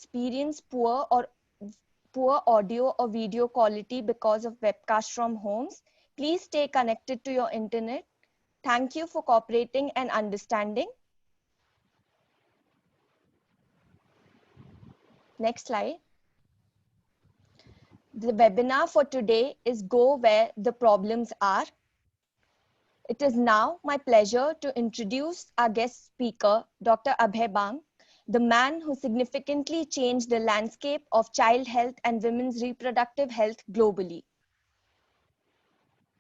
experience poor audio or video quality because of webcast from homes, please stay connected to your internet. Thank you for cooperating and understanding. Next slide. The webinar for today is Go Where the Problems Are. It is now my pleasure to introduce our guest speaker, Dr. Abhay Bang, the man who significantly changed the landscape of child health and women's reproductive health globally.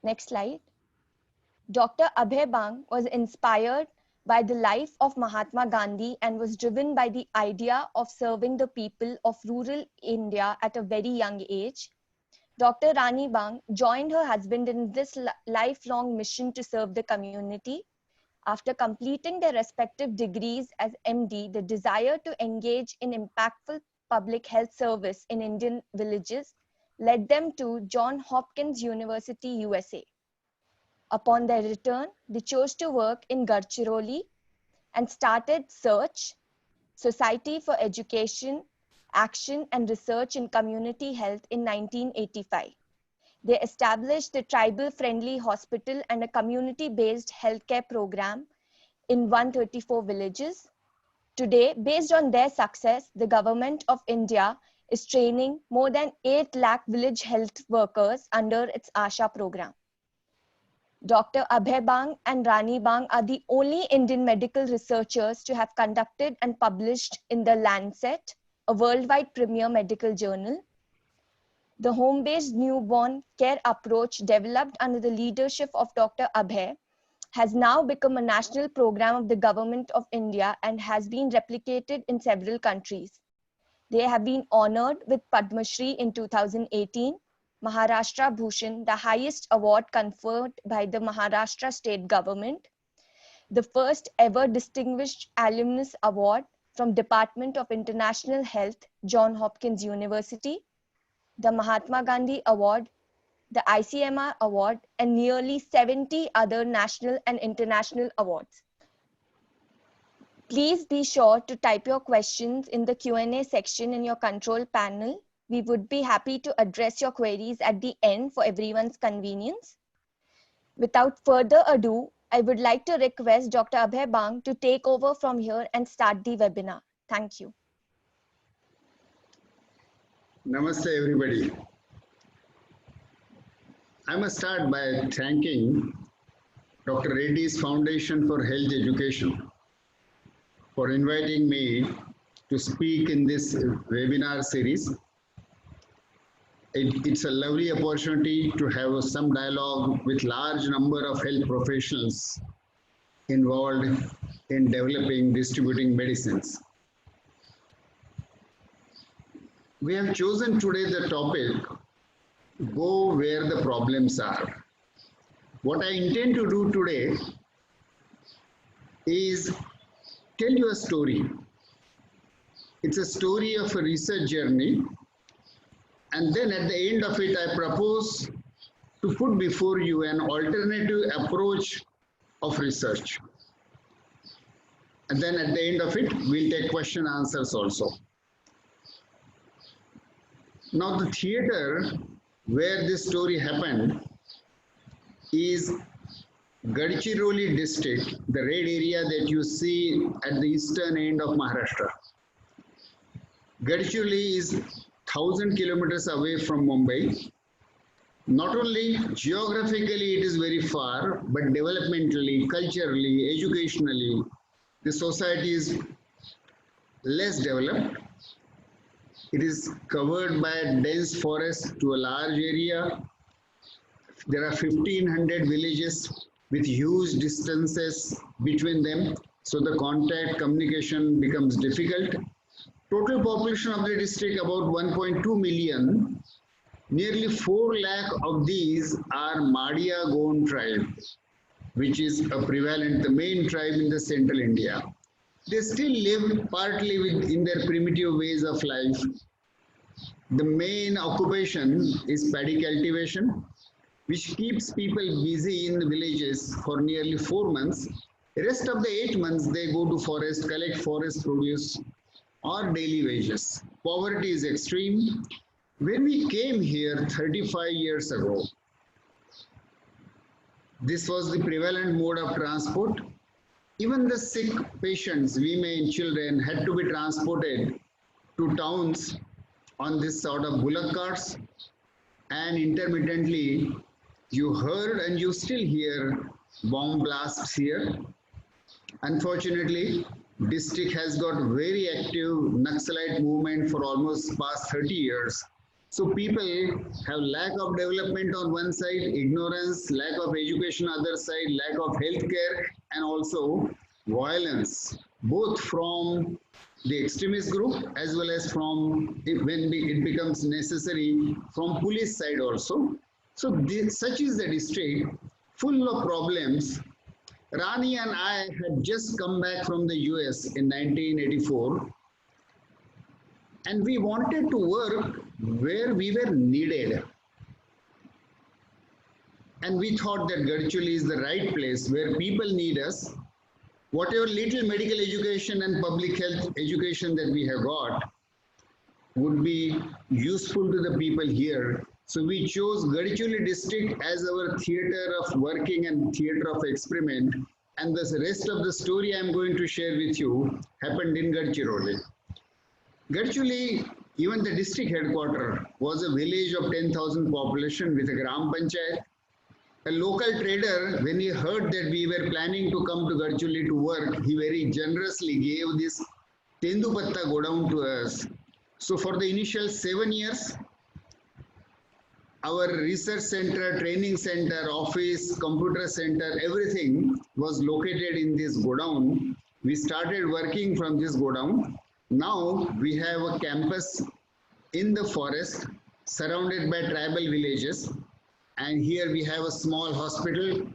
Next slide. Dr. Abhay Bang was inspired by the life of Mahatma Gandhi and was driven by the idea of serving the people of rural India at a very young age. Dr. Rani Bang joined her husband in this lifelong mission to serve the community. After completing their respective degrees as MD, the desire to engage in impactful public health service in Indian villages led them to Johns Hopkins University, USA. Upon their return, they chose to work in Gadchiroli and started SEARCH, Society for Education, Action and Research in Community Health in 1985. They established the tribal-friendly hospital and a community-based healthcare program in 134 villages. Today, based on their success, the Government of India is training more than 8 lakh village health workers under its ASHA program. Dr. Abhay Bang and Rani Bang are the only Indian medical researchers to have conducted and published in The Lancet, a worldwide premier medical journal. The home-based newborn care approach developed under the leadership of Dr. Abhay has now become a national program of the Government of India and has been replicated in several countries. They have been honored with Padma Shri in 2018, Maharashtra Bhushan, the highest award conferred by the Maharashtra state government, the first ever Distinguished Alumnus Award from Department of International Health, Johns Hopkins University, the Mahatma Gandhi Award, the ICMR Award, and nearly 70 other national and international awards. Please be sure to type your questions in the Q&A section in your control panel. We would be happy to address your queries at the end for everyone's convenience. Without further ado, I would like to request Dr. Abhay Bang to take over from here and start the webinar. Thank you. Namaste, everybody. I must start by thanking Dr. Reddy's Foundation for Health Education for inviting me to speak in this webinar series. It's a lovely opportunity to have some dialogue with large number of health professionals involved in developing, distributing medicines. We have chosen today the topic, Go Where the Problems Are. What I intend to do today is tell you a story. It's a story of a research journey, and then at the end of it, I propose to put before you an alternative approach of research. And then at the end of it, we'll take question answers also. Now the theater where this story happened is Gadchiroli district, the red area that you see at the eastern end of Maharashtra. Gadchiroli is 1,000 kilometers away from Mumbai. Not only geographically it is very far, but developmentally, culturally, educationally, the society is less developed. It is covered by a dense forest to a large area. There are 1,500 villages with huge distances between them, so the contact communication becomes difficult. Total population of the district about 1.2 million. Nearly 4 lakh of these are Madia Gond tribe, which is a prevalent, the main tribe in the central India. They still live partly in their primitive ways of life. The main occupation is paddy cultivation, which keeps people busy in the villages for nearly 4 months. The rest of the 8 months, they go to forest, collect forest produce or daily wages. poverty is extreme. When we came here 35 years ago, this was the prevalent mode of transport. Even the sick patients, women, children had to be transported to towns on this sort of bullock carts, and intermittently you heard and you still hear bomb blasts here. Unfortunately, district has got very active Naxalite movement for almost past 30 years. So people have lack of development on one side, ignorance, lack of education on other side, lack of healthcare, and also violence, both from the extremist group as well as from when it becomes necessary from police side also. So such is the district, full of problems. Rani and I had just come back from the US in 1984, and we wanted to work where we were needed. And we thought that Gadchiroli is the right place where people need us. Whatever little medical education and public health education that we have got would be useful to the people here. So we chose Gadchiroli district as our theater of working and theater of experiment. And the rest of the story I am going to share with you happened in Gadchiroli. Gadchiroli, even the district headquarters, was a village of 10,000 population with a Gram Panchayat. A local trader, when he heard that we were planning to come to Gadchiroli to work, he very generously gave this Tendupatta godown to us. So for the initial 7 years, our research center, training center, office, computer center, everything was located in this godown. We started working from this godown. Now we have a campus in the forest surrounded by tribal villages. And here we have a small hospital,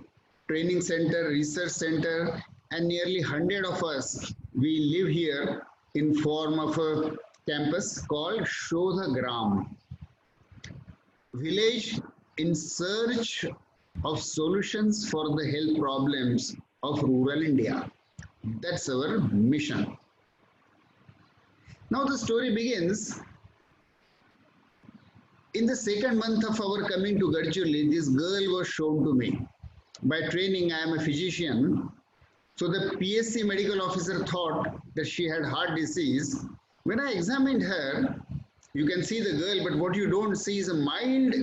training center, research center, and nearly 100 of us, we live here in form of a campus called Shodha Gram. Village in search of solutions for the health problems of rural India. That's our mission. Now the story begins. In the second month of our coming to Gadchiroli, this girl was shown to me. By training, I am a physician. So the PSC medical officer thought that she had heart disease. When I examined her, you can see the girl, but what you don't see is a mild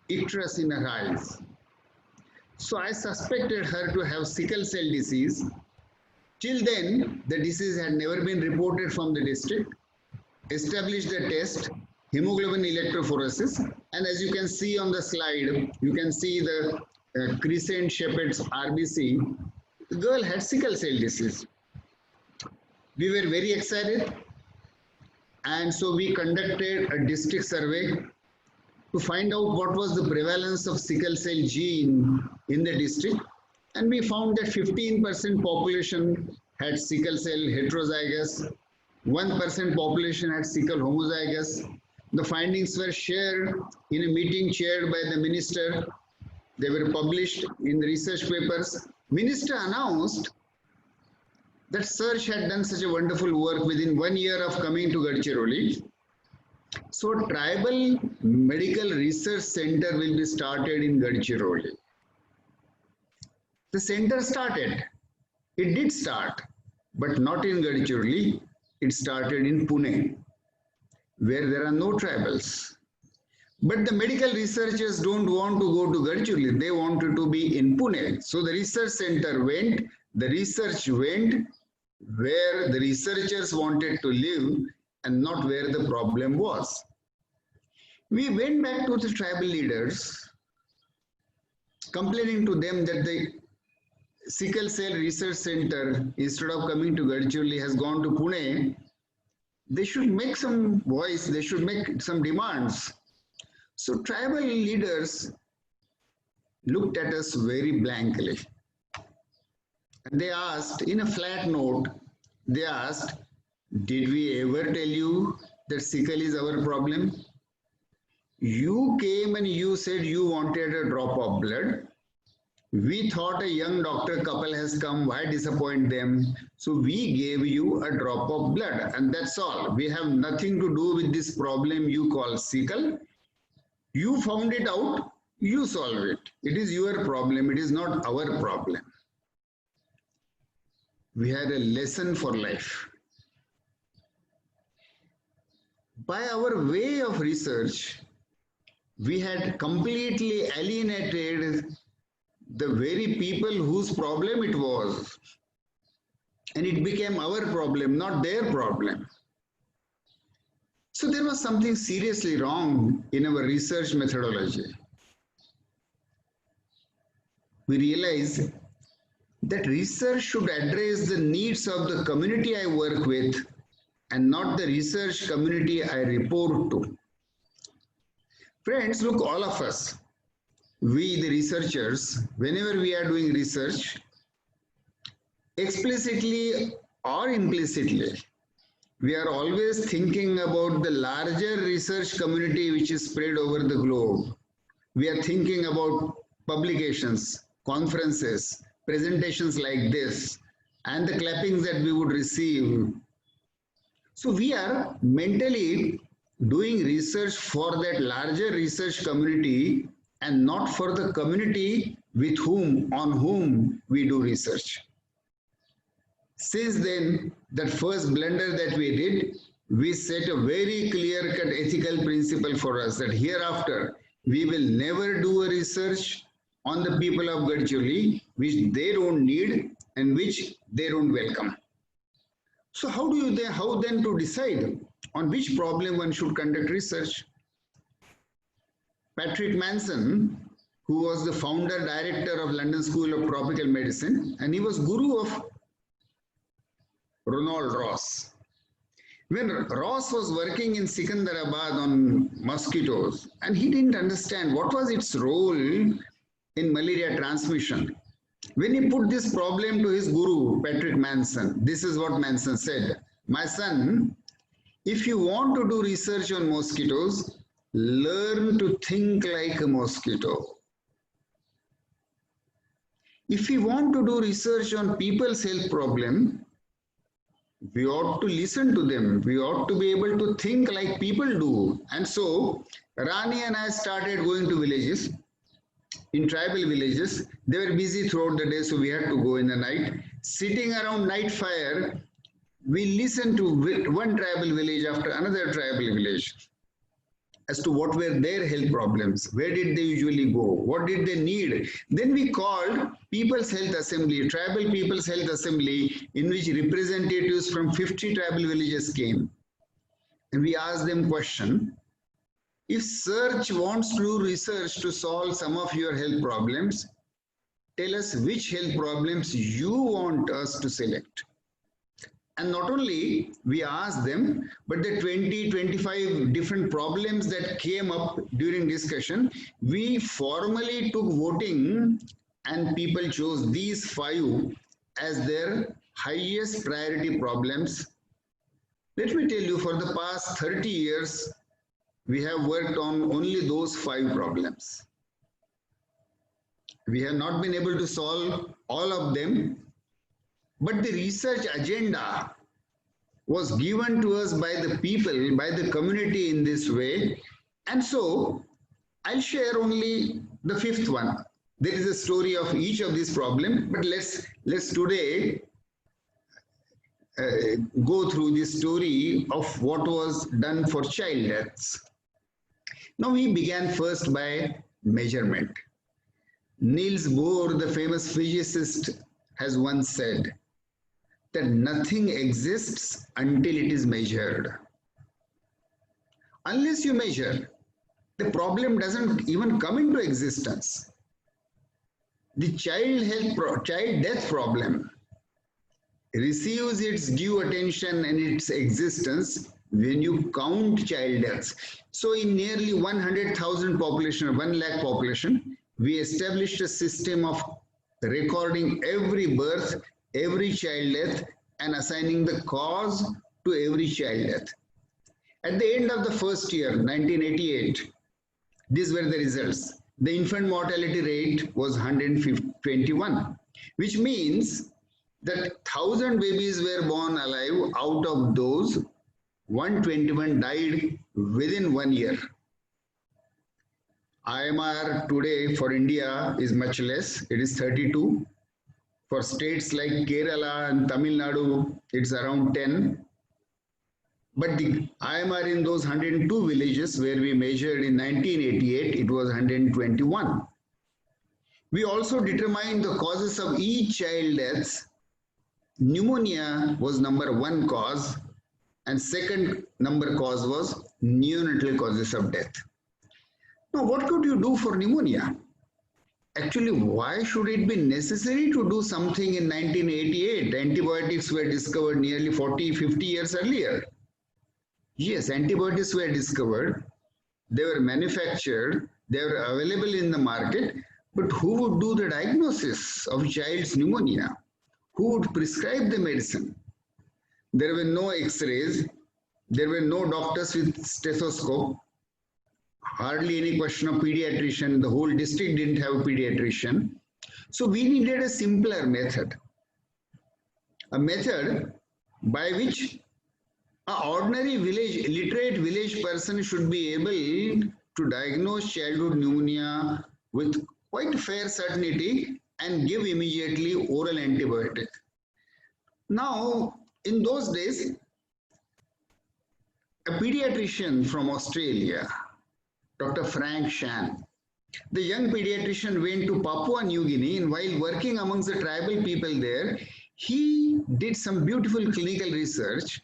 icterus in her eyes. So I suspected her to have sickle cell disease. Till then, the disease had never been reported from the district. Established the test, hemoglobin electrophoresis, and as you can see on the slide, you can see the crescent shaped RBC. The girl had sickle cell disease. We were very excited, and so we conducted a district survey to find out what was the prevalence of sickle cell gene in the district, and we found that 15% population had sickle cell heterozygous, 1% population had sickle homozygous. The findings were shared in a meeting chaired by the minister. They were published in the research papers. Minister announced that Search had done such a wonderful work within 1 year of coming to Gadchiroli. So Tribal Medical Research Center will be started in Gadchiroli. The center started. It did start, but not in Gadchiroli. It started in Pune, where there are no tribals. But the medical researchers don't want to go to Gadchiroli. They wanted to be in Pune. So the research center went, the research went where the researchers wanted to live and not where the problem was. We went back to the tribal leaders, complaining to them that the Sickle Cell Research Center, instead of coming to Gadchiroli, has gone to Pune. They should make some voice, they should make some demands. So tribal leaders looked at us very blankly. And they asked, in a flat note, they asked, did we ever tell you that sickle is our problem? You came and you said you wanted a drop of blood. We thought a young doctor couple has come, why disappoint them? So we gave you a drop of blood and that's all. We have nothing to do with this problem you call sickle. You found it out, you solve it. It is your problem, it is not our problem. We had a lesson for life. By our way of research, we had completely alienated the very people whose problem it was. And it became our problem, not their problem. So there was something seriously wrong in our research methodology. We realized that research should address the needs of the community I work with and not the research community I report to. Friends, look, all of us, we the researchers, whenever we are doing research, explicitly or implicitly, we are always thinking about the larger research community which is spread over the globe. We are thinking about publications, conferences, presentations like this, and the clappings that we would receive. So we are mentally doing research for that larger research community and not for the community with whom, on whom we do research. Since then, that first blunder that we did, we set a very clear-cut ethical principle for us that hereafter we will never do a research on the people of Gadchiroli which they don't need and which they don't welcome. So how then to decide on which problem one should conduct research? Patrick Manson, who was the founder director of London School of Tropical Medicine, and he was guru of Ronald Ross. When Ross was working in Sikandarabad on mosquitoes, and he didn't understand what was its role in malaria transmission. When he put this problem to his guru, Patrick Manson, this is what Manson said: "My son, if you want to do research on mosquitoes, learn to think like a mosquito. If you want to do research on people's health problem, we ought to listen to them. We ought to be able to think like people do." And so Rani and I started going to villages. In tribal villages, they were busy throughout the day, so we had to go in the night. Sitting around night fire, we listened to one tribal village after another tribal village as to what were their health problems, where did they usually go, what did they need. Then we called People's Health Assembly, Tribal People's Health Assembly, in which representatives from 50 tribal villages came. And we asked them question: if Search wants to do research to solve some of your health problems, tell us which health problems you want us to select. And not only we asked them, but the 20-25 different problems that came up during discussion, we formally took voting and people chose these 5 as their highest priority problems. Let me tell you, for the past 30 years, we have worked on only those 5 problems. We have not been able to solve all of them, but the research agenda was given to us by the people, by the community in this way. And so I'll share only the 5th one. There is a story of each of these problems, but let's today go through the story of what was done for child deaths. Now we began first by measurement. Niels Bohr, the famous physicist, has once said that nothing exists until it is measured. Unless you measure, the problem doesn't even come into existence. The child death problem receives its due attention and its existence when you count child deaths. So in nearly 100,000 population, 1 lakh population, we established a system of recording every birth, every child death, and assigning the cause to every child death. At the end of the first year, 1988, these were the results. the infant mortality rate was 121, which means that 1,000 babies were born alive. Out of those, 121 died within 1 year. IMR today for India is much less. It is 32. For states like Kerala and Tamil Nadu, it's around 10. But the IMR in those 102 villages where we measured in 1988, it was 121. We also determined the causes of each child deaths. Pneumonia was number one cause, and second number cause was neonatal causes of death. Now, what could you do for pneumonia? Actually, why should it be necessary to do something in 1988? Antibiotics were discovered nearly 40, 50 years earlier. Yes, antibiotics were discovered, they were manufactured, they were available in the market, but who would do the diagnosis of child's pneumonia? Who would prescribe the medicine? There were no x-rays, there were no doctors with stethoscope, hardly any question of pediatrician, the whole district didn't have a pediatrician. So we needed a simpler method, a method by which an ordinary village, literate village person should be able to diagnose childhood pneumonia with quite fair certainty and give immediately oral antibiotic. Now, in those days, a pediatrician from Australia, Dr. Frank Shan, the young pediatrician went to Papua New Guinea, and while working amongst the tribal people there, he did some beautiful clinical research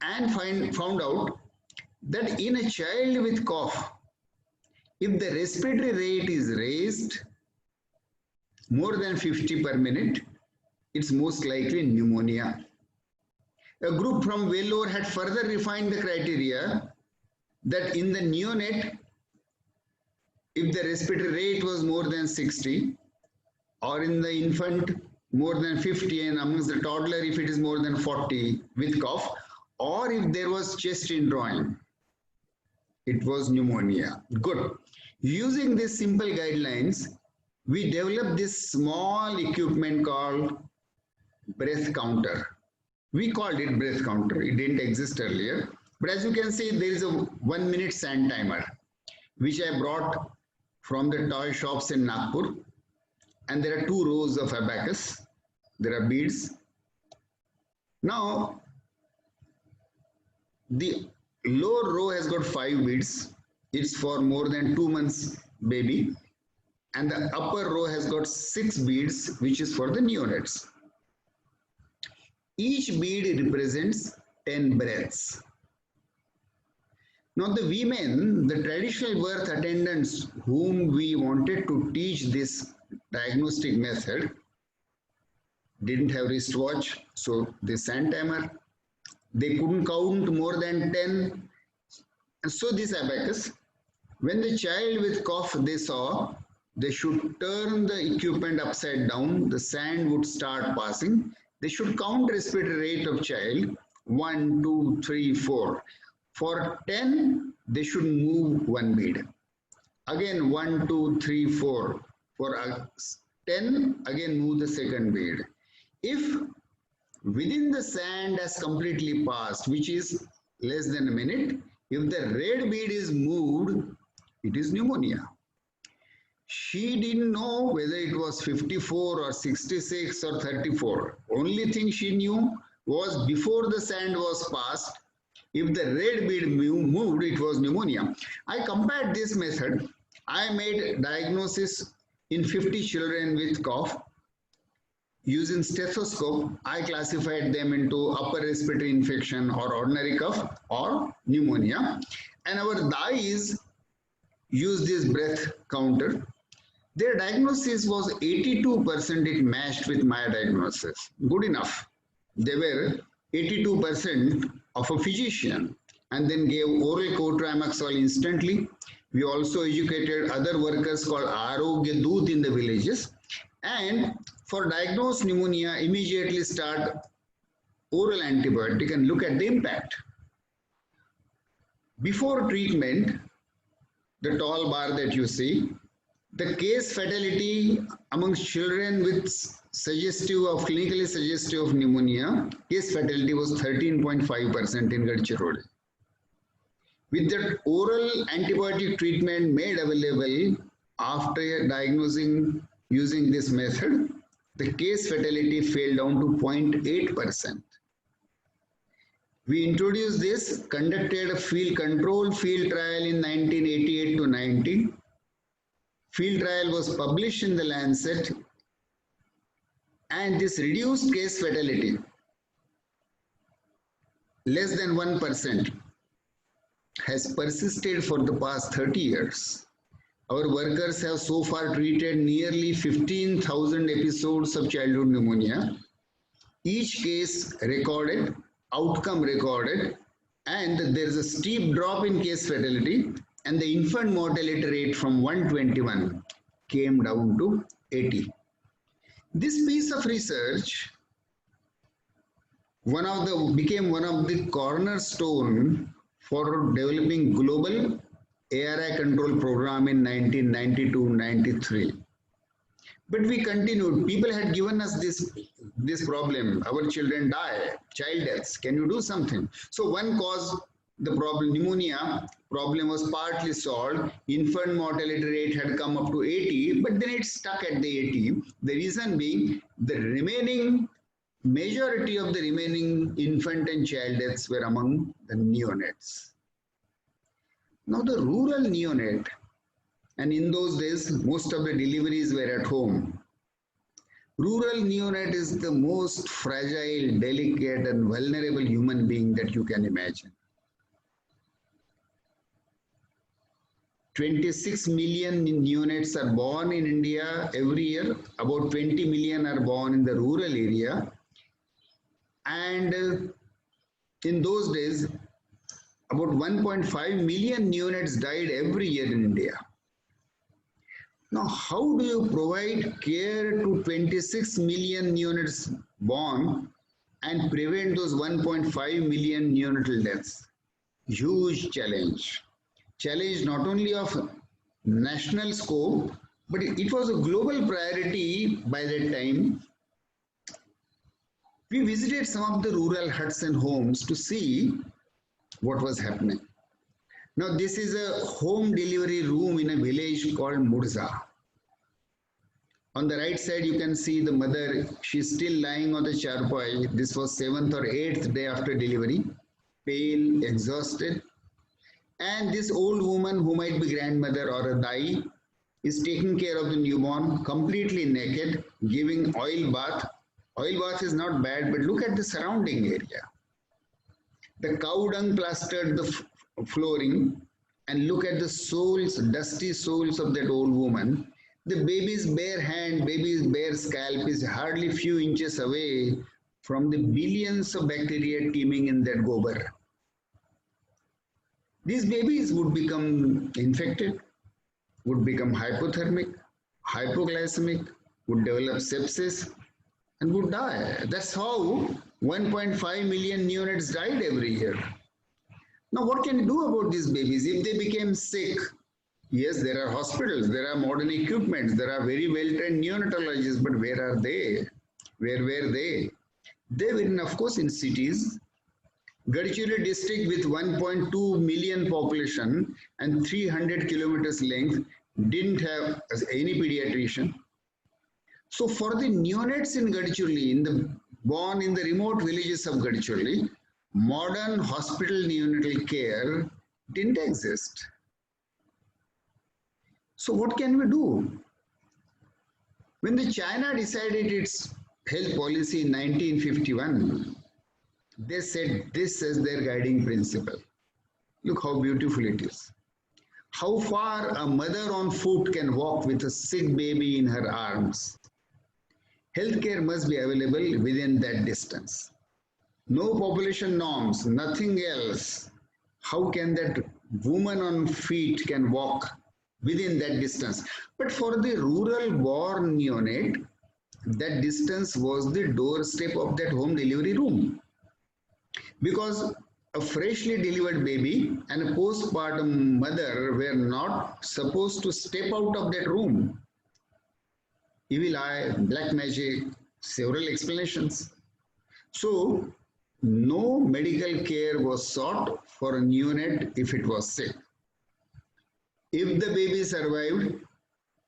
and found out that in a child with cough, if the respiratory rate is raised more than 50 per minute, it's most likely pneumonia. A group from Vellore had further refined the criteria that in the neonate, if the respiratory rate was more than 60, or in the infant more than 50, and amongst the toddler if it is more than 40 with cough, or if there was chest indrawing, it was pneumonia. Good. Using these simple guidelines, we developed this small equipment called breath counter. We called it breath counter. It didn't exist earlier. But as you can see, there is a 1 minute sand timer, which I brought from the toy shops in Nagpur. And there are 2 rows of abacus. There are beads. Now, the lower row has got 5 beads. It's for more than 2 months baby. And the upper row has got 6 beads, which is for the neonates. Each bead represents 10 breaths. Now the women, the traditional birth attendants whom we wanted to teach this diagnostic method, didn't have wristwatch, so the sand timer, they couldn't count more than 10. And so this abacus, when the child with cough they saw, they should turn the equipment upside down, the sand would start passing. They should count respiratory rate of child, 1, 2, 3, 4. For 10, they should move 1 bead. Again, 1, 2, 3, 4. For 10, again move the second bead. If within the sand has completely passed, which is less than a minute, if the red bead is moved, it is pneumonia. She didn't know whether it was 54 or 66 or 34. Only thing she knew was before the sand was passed, if the red bead moved, it was pneumonia. I compared this method. I made diagnosis in 50 children with cough. Using stethoscope, I classified them into upper respiratory infection or ordinary cough or pneumonia. And our dyes used this breath counter. Their diagnosis was 82%, it matched with my diagnosis. Good enough. They were 82% of a physician, and then gave oral cotrimoxazole instantly. We also educated other workers called Arogya Doot in the villages. And for diagnosed pneumonia, immediately start oral antibiotic and look at the impact. Before treatment, the tall bar that you see, the case fatality amongst children with clinically suggestive of pneumonia, case fatality was 13.5% in Gadchiroli. With the oral antibiotic treatment made available after diagnosing using this method, the case fatality fell down to 0.8%. We introduced this, conducted a controlled field trial in 1988 to 90. Field trial was published in the Lancet, and this reduced case fatality, less than 1%, has persisted for the past 30 years. Our workers have so far treated nearly 15,000 episodes of childhood pneumonia, each case recorded, outcome recorded, and there is a steep drop in case fatality, and the infant mortality rate from 121 came down to 80. This piece of research became one of the cornerstone for developing global ARI control program in 1992-93. But we continued. People had given us this problem. Our children die, child deaths. Can you do something? So one cause, the problem, pneumonia problem was partly solved. Infant mortality rate had come up to 80, but then it stuck at the 80. The reason being the majority of the remaining infant and child deaths were among the neonates. Now the rural neonate, and in those days, most of the deliveries were at home. Rural neonate is the most fragile, delicate, and vulnerable human being that you can imagine. 26 million neonates are born in India every year. About 20 million are born in the rural area. And in those days, about 1.5 million neonates died every year in India. Now, how do you provide care to 26 million neonates born and prevent those 1.5 million neonatal deaths? Huge challenge. Challenge not only of national scope, but it was a global priority by that time. We visited some of the rural huts and homes to see what was happening. Now, this is a home delivery room in a village called Murza. On the right side, you can see the mother. She's still lying on the charpai. This was 7th or 8th day after delivery, pale, exhausted. And this old woman, who might be grandmother or a dai, is taking care of the newborn, completely naked, giving oil bath. Oil bath is not bad, but look at the surrounding area. The cow dung plastered the flooring, and look at the soles, dusty soles of that old woman. The baby's bare hand, baby's bare scalp is hardly few inches away from the billions of bacteria teeming in that gobar. These babies would become infected, would become hypothermic, hypoglycemic, would develop sepsis, and would die. That's how 1.5 million neonates died every year. Now, what can you do about these babies if they became sick? Yes, there are hospitals, there are modern equipments, there are very well-trained neonatologists, but where are they? Where were they? They were in, of course, in cities. Gadchiroli district with 1.2 million population and 300 kilometers length didn't have any pediatrician. So for the neonates in Gadchiroli, born in the remote villages of Gadchiroli, modern hospital neonatal care didn't exist. So what can we do? When the China decided its health policy in 1951, they set this as their guiding principle. Look how beautiful it is. How far a mother on foot can walk with a sick baby in her arms. Healthcare must be available within that distance. No population norms, nothing else. How can that woman on feet can walk within that distance? But for the rural born neonate, that distance was the doorstep of that home delivery room. Because a freshly delivered baby and a postpartum mother were not supposed to step out of that room. Evil eye, black magic, several explanations. So, no medical care was sought for a neonate if it was sick. If the baby survived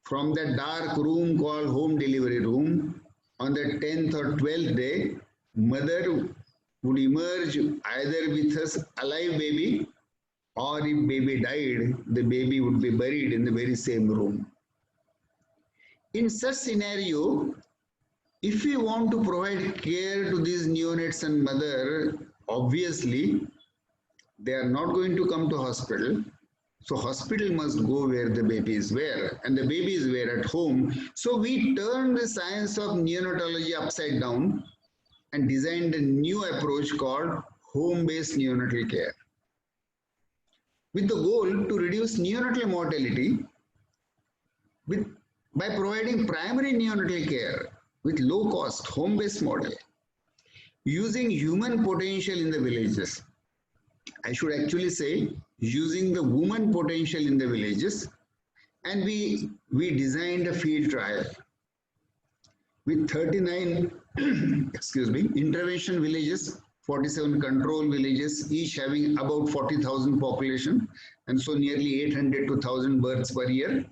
from the dark room called home delivery room, on the 10th or 12th day, mother would emerge either with her alive baby, or if baby died, the baby would be buried in the very same room. In such scenario, if we want to provide care to these neonates and mother, obviously they are not going to come to hospital. So hospital must go where the babies were, and the babies were at home. So we turned the science of neonatology upside down and designed a new approach called home-based neonatal care, with the goal to reduce neonatal mortality by providing primary neonatal care with low-cost home-based model, using human potential in the villages. I should actually say using the woman potential in the villages, and we designed a field trial with 39 intervention villages, 47 control villages, each having about 40,000 population, and so nearly 800 to 1,000 births per year.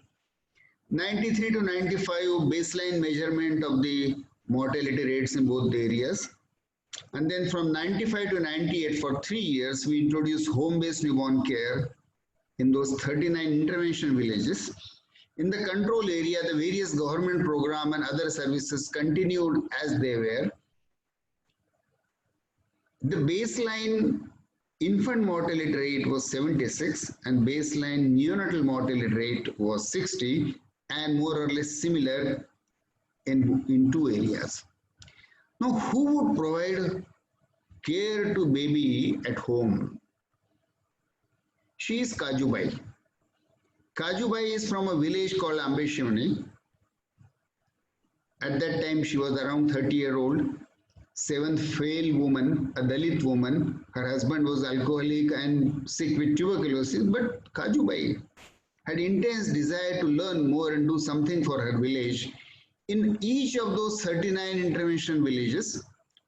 93 to 95 baseline measurement of the mortality rates in both the areas. And then from 95 to 98 for 3 years, we introduced home-based newborn care in those 39 intervention villages. In the control area, the various government program and other services continued as they were. The baseline infant mortality rate was 76 and baseline neonatal mortality rate was 60, and more or less similar in two areas. Now, who would provide care to baby at home? She is Kajubai. Kajubai is from a village called Ambeshivani. At that time, she was around 30-year-old, seventh failed woman, a Dalit woman. Her husband was alcoholic and sick with tuberculosis, but Kajubai had intense desire to learn more and do something for her village. In each of those 39 intervention villages,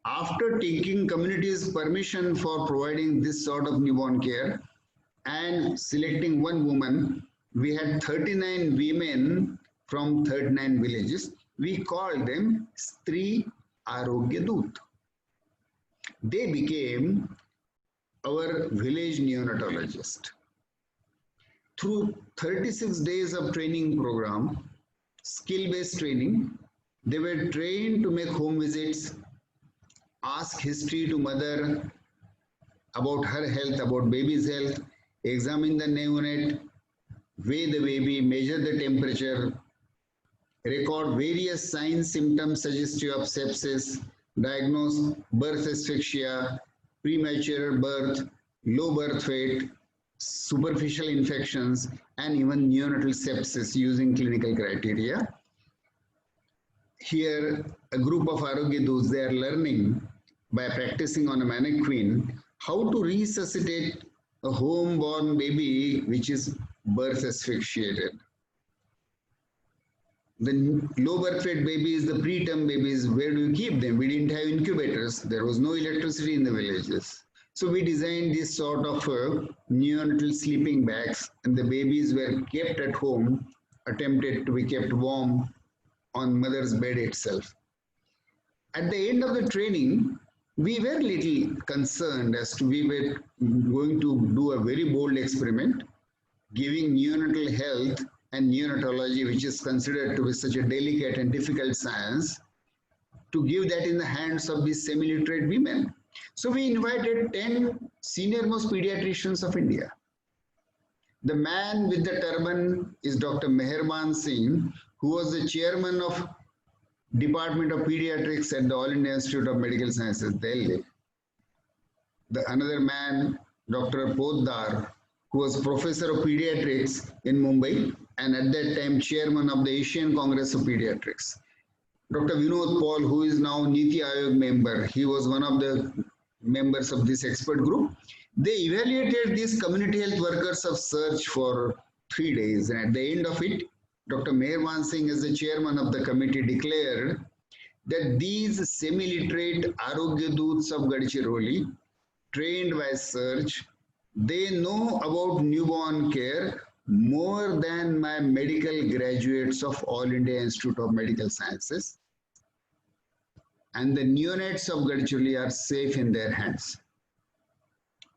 after taking community's permission for providing this sort of newborn care and selecting one woman, we had 39 women from 39 villages. We called them Stri Arogya Doot. They became our village neonatologist. Through 36 days of training program, skill-based training, they were trained to make home visits, ask history to mother about her health, about baby's health, examine the neonate, weigh the baby, measure the temperature, record various signs, symptoms suggestive of sepsis, diagnose birth asphyxia, premature birth, low birth weight, superficial infections, and even neonatal sepsis using clinical criteria. Here, a group of Arogya Doots, they are learning by practicing on a mannequin how to resuscitate a home-born baby which is birth asphyxiated. The low birth weight babies, the preterm babies, where do you keep them? We didn't have incubators. There was no electricity in the villages. So we designed this sort of neonatal sleeping bags, and the babies were kept at home, attempted to be kept warm on mother's bed itself. At the end of the training, we were little concerned as to we were going to do a very bold experiment, giving neonatal health and neonatology, which is considered to be such a delicate and difficult science, to give that in the hands of these semi-literate women. So we invited 10 senior-most pediatricians of India. The man with the turban is Dr. Meherban Singh, who was the chairman of Department of Pediatrics at the All India Institute of Medical Sciences, Delhi. Another man, Dr. Poddar, who was professor of pediatrics in Mumbai and at that time chairman of the Asian Congress of Pediatrics. Dr. Vinod Paul, who is now Niti Aayog member, he was one of the members of this expert group. They evaluated these community health workers of search for 3 days, and at the end of it, Dr. Meherwan Singh, as the chairman of the committee, declared that these semi-literate Arogya Doots of Gadchiroli, trained by search, they know about newborn care more than my medical graduates of All India Institute of Medical Sciences. And the neonates of Gadchiroli are safe in their hands.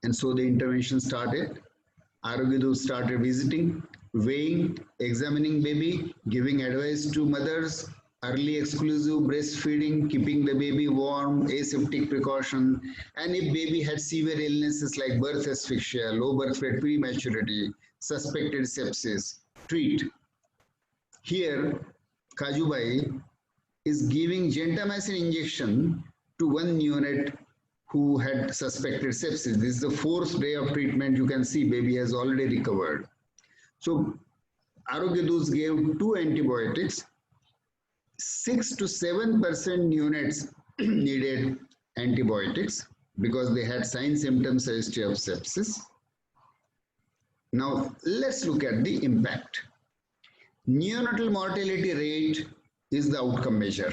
And so the intervention started. Arogya started visiting, weighing, examining baby, giving advice to mothers, early exclusive breastfeeding, keeping the baby warm, aseptic precaution, and if baby had severe illnesses like birth asphyxia, low birth weight, prematurity, suspected sepsis, treat. Here, Kajubai is giving gentamicin injection to one neonate who had suspected sepsis. This is the 4th day of treatment. You can see baby has already recovered. So Arogya Doots gave 2 antibiotics. 6 to 7% neonates needed antibiotics because they had sign symptoms suggestive of sepsis. Now let's look at the impact. Neonatal mortality rate is the outcome measure.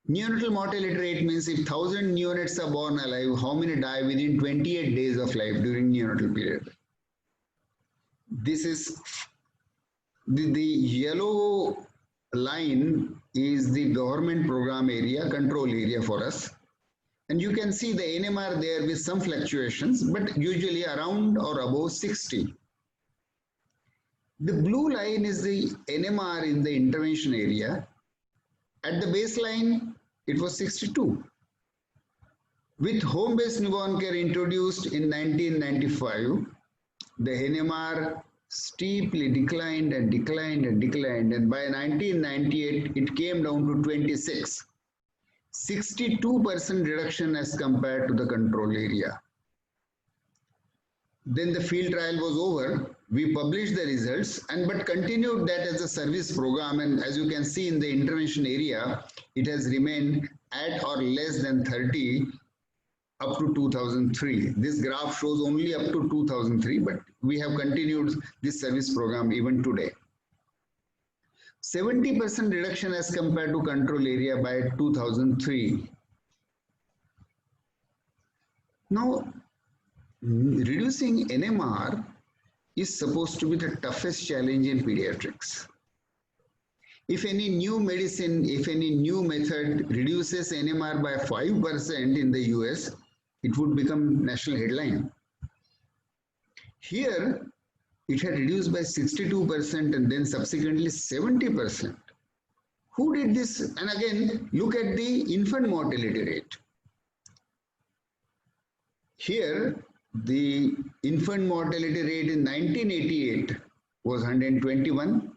Neonatal mortality rate means if 1,000 neonates are born alive, how many die within 28 days of life during neonatal period? This is the yellow line is the government program area, control area for us. And you can see the NMR there with some fluctuations, but usually around or above 60. The blue line is the NMR in the intervention area. At the baseline, it was 62. With home-based newborn care introduced in 1995, the NMR steeply declined and declined and declined, and by 1998 it came down to 26. 62% reduction as compared to the control area. Then the field trial was over. We published the results but continued that as a service program, and as you can see in the intervention area, it has remained at or less than 30 up to 2003. This graph shows only up to 2003, but we have continued this service program even today. 70% reduction as compared to control area by 2003. Now, reducing NMR is supposed to be the toughest challenge in pediatrics. If any new medicine, if any new method reduces NMR by 5% in the US, it would become national headline. Here, it had reduced by 62% and then subsequently 70%. Who did this? And again, look at the infant mortality rate. Here, the infant mortality rate in 1988 was 121.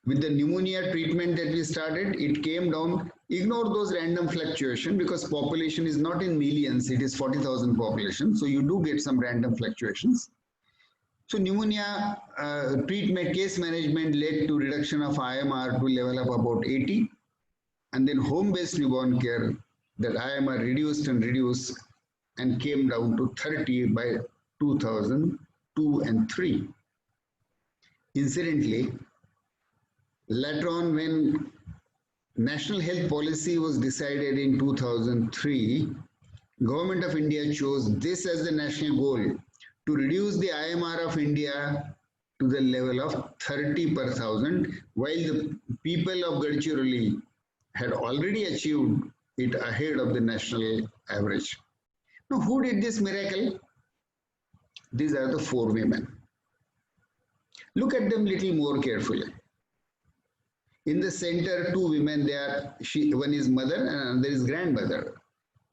With the pneumonia treatment that we started, it came down. Ignore those random fluctuations because population is not in millions, it is 40,000 population. So you do get some random fluctuations. So pneumonia treatment case management led to reduction of IMR to level of about 80. And then home-based newborn care, that IMR reduced and reduced and came down to 30 by 2002 and 3. Incidentally, later on when National Health Policy was decided in 2003, Government of India chose this as the national goal, to reduce the IMR of India to the level of 30 per thousand, while the people of Gadchiroli had already achieved it ahead of the national average. Now, who did this miracle? These are the 4 women. Look at them little more carefully. In the center, 2 women, one is mother and another is grandmother.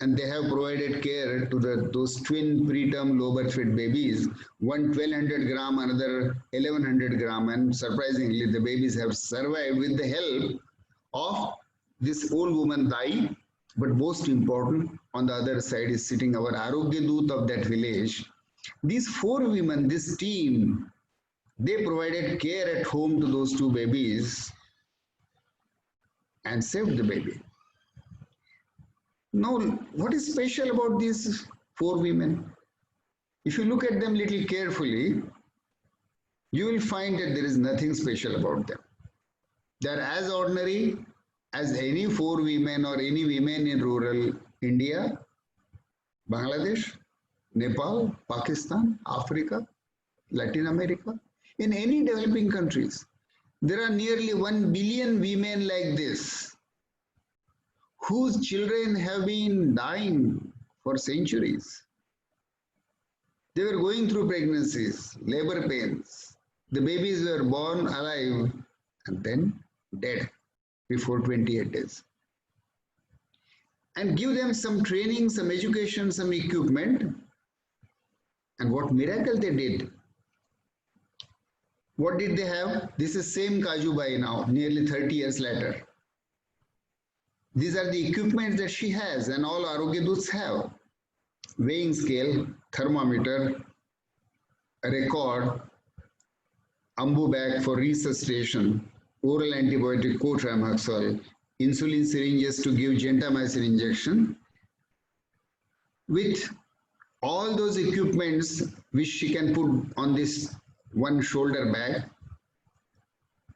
And they have provided care to those twin preterm low birth weight babies, one 1200 gram, another 1100 gram, and surprisingly the babies have survived with the help of this old woman Dai. But most important, on the other side is sitting our Arogya Doot of that village. These 4 women, this team, they provided care at home to those 2 babies and saved the baby. Now, what is special about these 4 women. If you look at them little carefully, you will find that there is nothing special about them. They are as ordinary as any 4 women or any women in rural India, Bangladesh, Nepal, Pakistan, Africa, Latin America, in any developing countries. There are nearly 1 billion women like this, whose children have been dying for centuries. They were going through pregnancies, labor pains. The babies were born alive and then dead before 28 days. And give them some training, some education, some equipment. And what miracle they did. What did they have? This is same Kajubai now, nearly 30 years later. These are the equipment that she has and all Arogya Doots have. Weighing scale, thermometer, a record, ambu bag for resuscitation, oral antibiotic cotrimoxazole, insulin syringes to give gentamicin injection. With all those equipments which she can put on this one shoulder bag,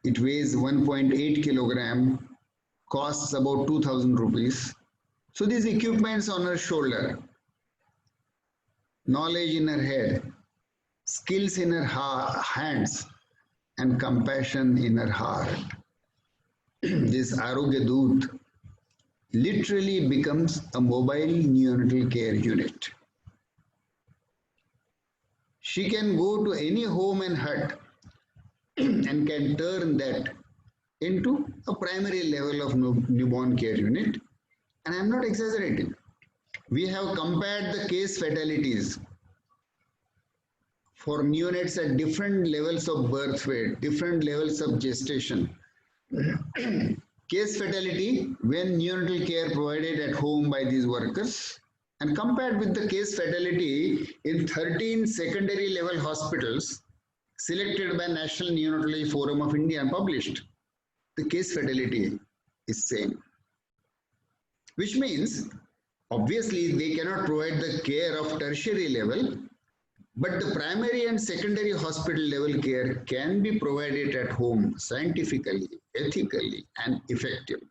it weighs 1.8 kilogram, costs about 2,000 rupees. So these equipments on her shoulder, knowledge in her head, skills in her hands, and compassion in her heart. This Arogya Doot literally becomes a mobile neonatal care unit. She can go to any home and hut and can turn that into a primary level of newborn care unit. And I'm not exaggerating. We have compared the case fatalities for neonates at different levels of birth weight, different levels of gestation. Case fatality when neonatal care provided at home by these workers, and compared with the case fatality in 13 secondary level hospitals selected by National Neonatology Forum of India and published. The case fatality is same. Which means, obviously, they cannot provide the care of tertiary level, but the primary and secondary hospital level care can be provided at home scientifically, ethically, and effectively.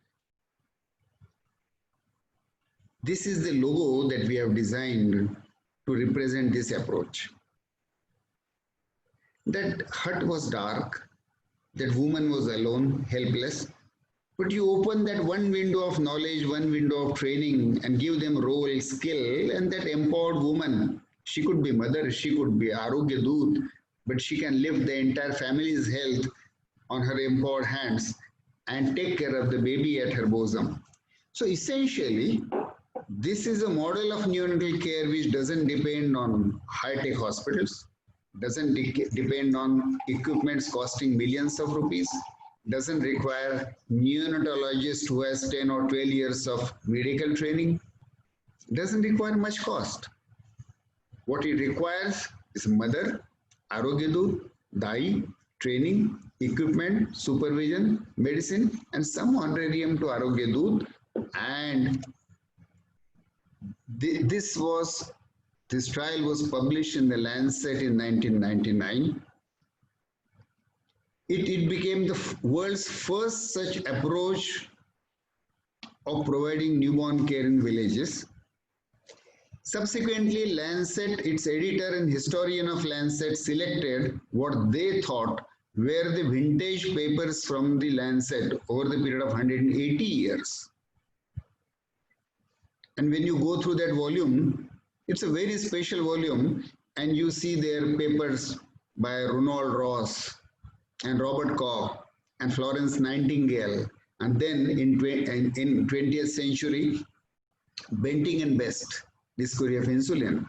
This is the logo that we have designed to represent this approach. That hut was dark, that woman was alone, helpless, but you open that one window of knowledge, one window of training, and give them role, skill, and that empowered woman, she could be mother, she could be Arogya Doot, but she can lift the entire family's health on her empowered hands and take care of the baby at her bosom. So essentially, this is a model of neonatal care which doesn't depend on high-tech hospitals, doesn't depend on equipments costing millions of rupees, doesn't require neonatologist who has 10 or 12 years of medical training, doesn't require much cost. What it requires is mother, Arogya Doot, Dai, training, equipment, supervision, medicine, and some honorarium to Arogya Doot. And this trial was published in the Lancet in 1999. It became the world's first such approach of providing newborn care in villages. Subsequently, Lancet, its editor and historian of Lancet, selected what they thought were the vintage papers from the Lancet over the period of 180 years. And when you go through that volume, it's a very special volume, and you see their papers by Ronald Ross and Robert Koch and Florence Nightingale, and then in 20th century, Benting and Best, discovery of insulin,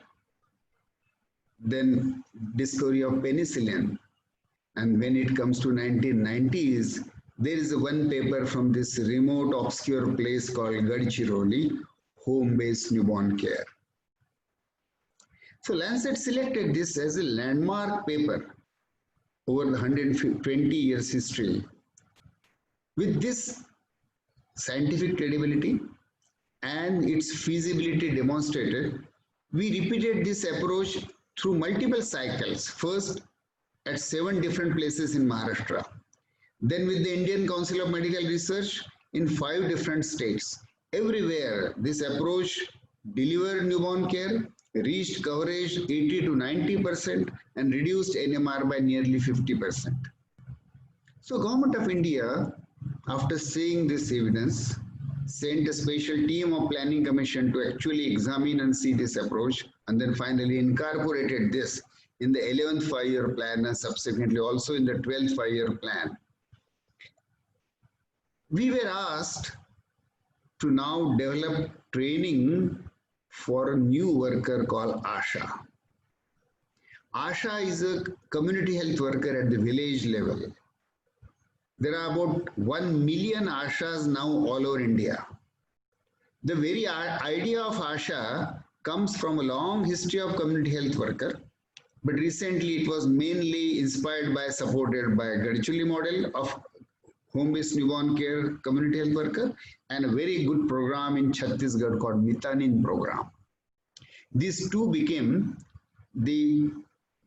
then discovery of penicillin, and when it comes to 1990s, there is one paper from this remote obscure place called Gadchiroli, home-based newborn care. So Lancet selected this as a landmark paper over the 120 years history. With this scientific credibility and its feasibility demonstrated, We repeated this approach through multiple cycles. First, at 7 different places in Maharashtra. Then with the Indian Council of Medical Research in 5 different states. Everywhere, this approach delivered newborn care, reached coverage 80 to 90% and reduced NMR by nearly 50%. So Government of India, after seeing this evidence, sent a special team of planning commission to actually examine and see this approach, and then finally incorporated this in the 11th 5-year plan and subsequently also in the 12th 5-year plan. We were asked to now develop training for a new worker called ASHA. ASHA is a community health worker at the village level. There are about 1 million ASHAs now all over India. The very idea of ASHA comes from a long history of community health worker, but recently it was mainly inspired by, supported by a Gadchiroli model of home-based newborn care community health worker and a very good program in Chhattisgarh called Mitanin program. These two became the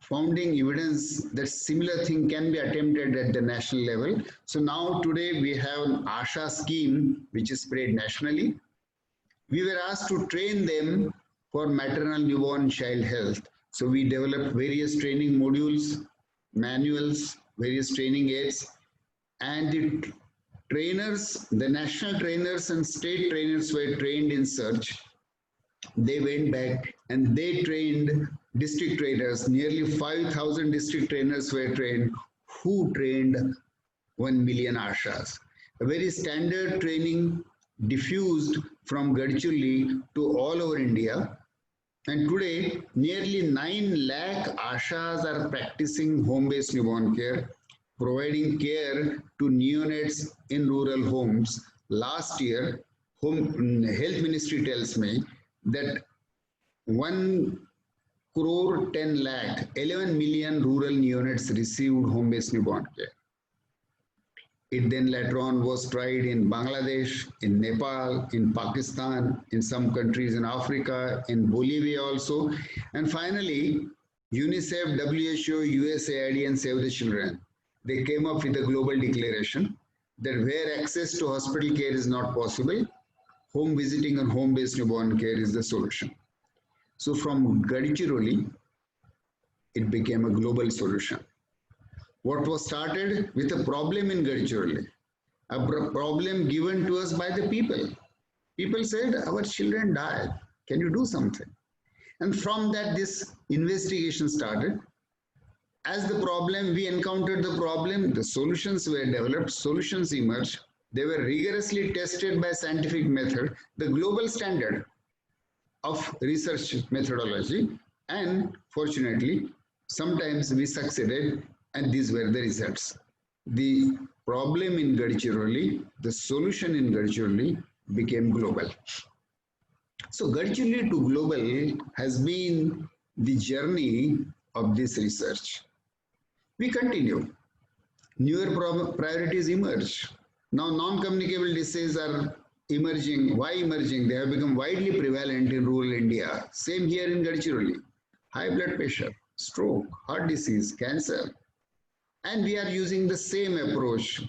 founding evidence that similar thing can be attempted at the national level. So now today we have an ASHA scheme which is spread nationally. We were asked to train them for maternal newborn child health. So we developed various training modules, manuals, various training aids, and the trainers, the national trainers and state trainers were trained in search. They went back and they trained district trainers. Nearly 5,000 district trainers were trained, who trained 1 million ASHAs. A very standard training diffused from Gadchiroli to all over India. And today, nearly 9 lakh ASHAs are practicing home-based newborn care, providing care to neonates in rural homes. Last year, Health Ministry tells me that 1 crore 10 lakh, 11 million rural neonates received home-based newborn care. It then later on was tried in Bangladesh, in Nepal, in Pakistan, in some countries in Africa, in Bolivia also. And finally, UNICEF, WHO, USAID and Save the Children, they came up with a global declaration that where access to hospital care is not possible, home visiting and home-based newborn care is the solution. So from Gadchiroli, it became a global solution. What was started with a problem in Gadchiroli, a problem given to us by the people. People said, our children died. Can you do something? And from that, this investigation started. As the problem, we encountered the problem, the solutions were developed, solutions emerged. They were rigorously tested by scientific method, the global standard of research methodology. And fortunately, sometimes we succeeded, and these were the results. The problem in Gadchiroli, the solution in Gadchiroli became global. So Gadchiroli to global has been the journey of this research. We continue. Newer priorities emerge. Now non-communicable diseases are emerging. Why emerging? They have become widely prevalent in rural India. Same here in Gadchiroli. High blood pressure, stroke, heart disease, cancer. And we are using the same approach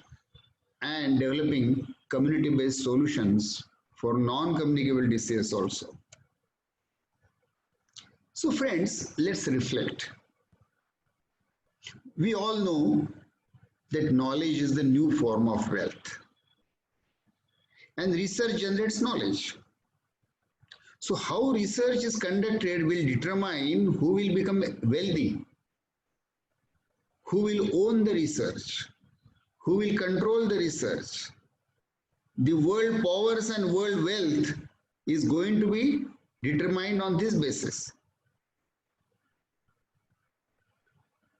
and developing community-based solutions for non-communicable diseases also. So friends, let's reflect. We all know that knowledge is the new form of wealth. And research generates knowledge. So how research is conducted will determine who will become wealthy, who will own the research, who will control the research. The world powers and world wealth is going to be determined on this basis.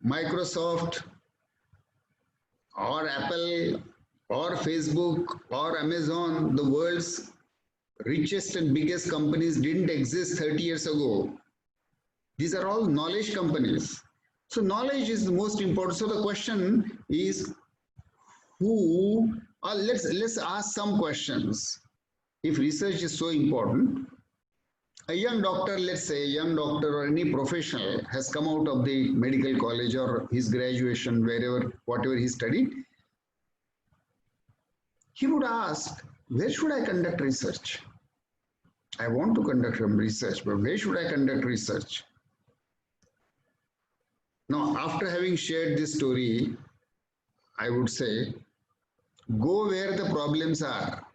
Microsoft or Apple or Facebook or Amazon, the world's richest and biggest companies didn't exist 30 years ago. These are all knowledge companies. So knowledge is the most important. So the question is let's ask some questions. If research is so important, A young doctor, let's say a young doctor or any professional has come out of the medical college or his graduation, wherever, whatever he studied, he would ask, where should I conduct research? I want to conduct some research, but where should I conduct research? Now, after having shared this story, I would say, go where the problems are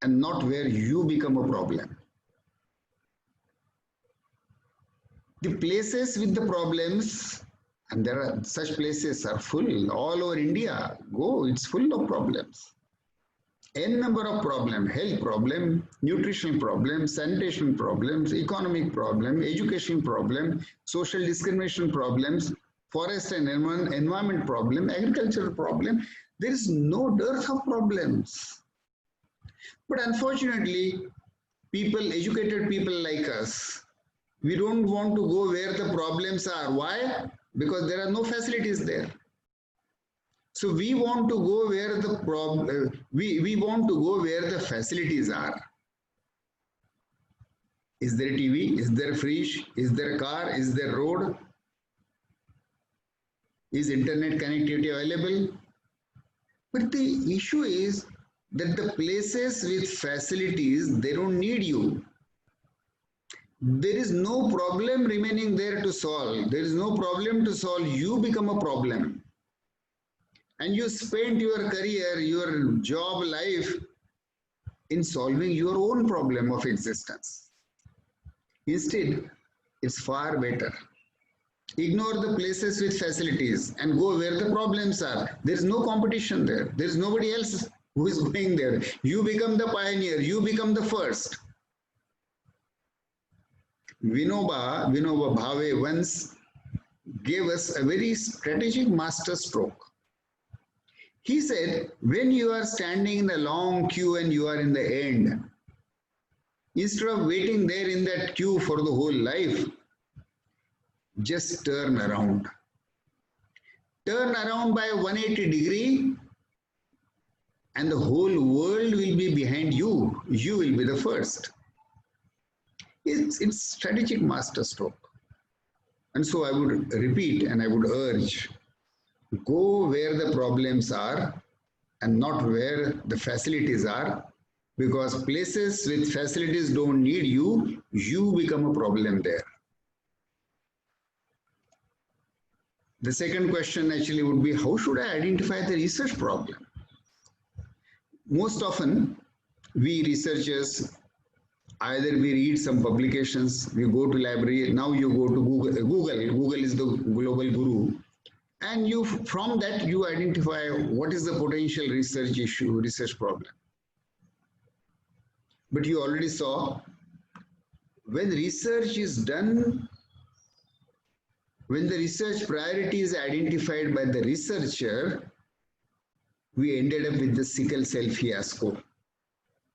and not where you become a problem. The places with the problems, and there are such places are full all over India. Go, it's full of problems. N number of problems, health problem, nutritional problems, sanitation problems, economic problem, education problem, social discrimination problems, forest and environment problem, agricultural problem. There is no dearth of problems. But unfortunately, people, educated people like us, we don't want to go where the problems are. Why? Because there are no facilities there. So we want to go where the we want to go where the facilities are. Is there TV? Is there fridge? Is there car? Is there road? Is internet connectivity available? But the issue is that the places with facilities, they don't need you. There is no problem remaining there to solve. There is no problem to solve. You become a problem. And you spend your career, your job life in solving your own problem of existence. Instead, it's far better. Ignore the places with facilities and go where the problems are. There is no competition there. There is nobody else who is going there. You become the pioneer. You become the first. Vinoba Bhave once gave us a very strategic master stroke. He said, when you are standing in a long queue and you are in the end, instead of waiting there in that queue for the whole life, just turn around. Turn around by 180 degree and the whole world will be behind you. You will be the first. It's strategic master stroke. And so I would repeat and I would urge, go where the problems are and not where the facilities are, because places with facilities don't need you, you become a problem there. The second question actually would be, how should I identify the research problem? Most often, we researchers, either we read some publications, we go to library, now you go to Google is the global guru, and you from that you identify what is the potential research issue, research problem. But you already saw, when research is done, when the research priority is identified by the researcher, we ended up with the sickle cell fiasco.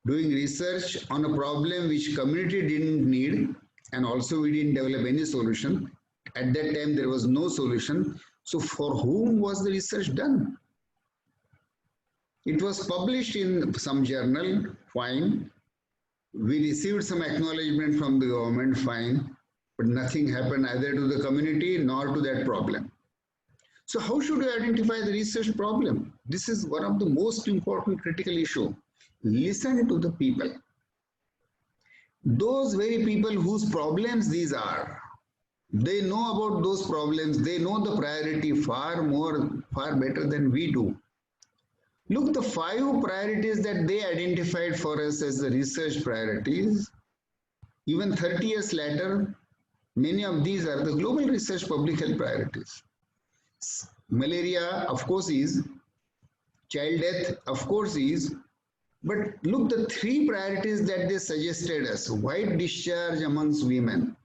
Doing research on a problem which community didn't need, and also we didn't develop any solution. At that time, there was no solution. So for whom was the research done? It was published in some journal, fine. We received some acknowledgement from the government, fine. But nothing happened either to the community nor to that problem. So how should we identify the research problem? This is one of the most important critical issues. Listen to the people. Those very people whose problems these are, they know about those problems. They know the priority far better than we do. Look, the 5 priorities that they identified for us as the research priorities, even 30 years later, many of these are the global research public health priorities. Malaria, of course, is. Child death, of course, is. But look, the 3 priorities that they suggested us: white discharge amongst women.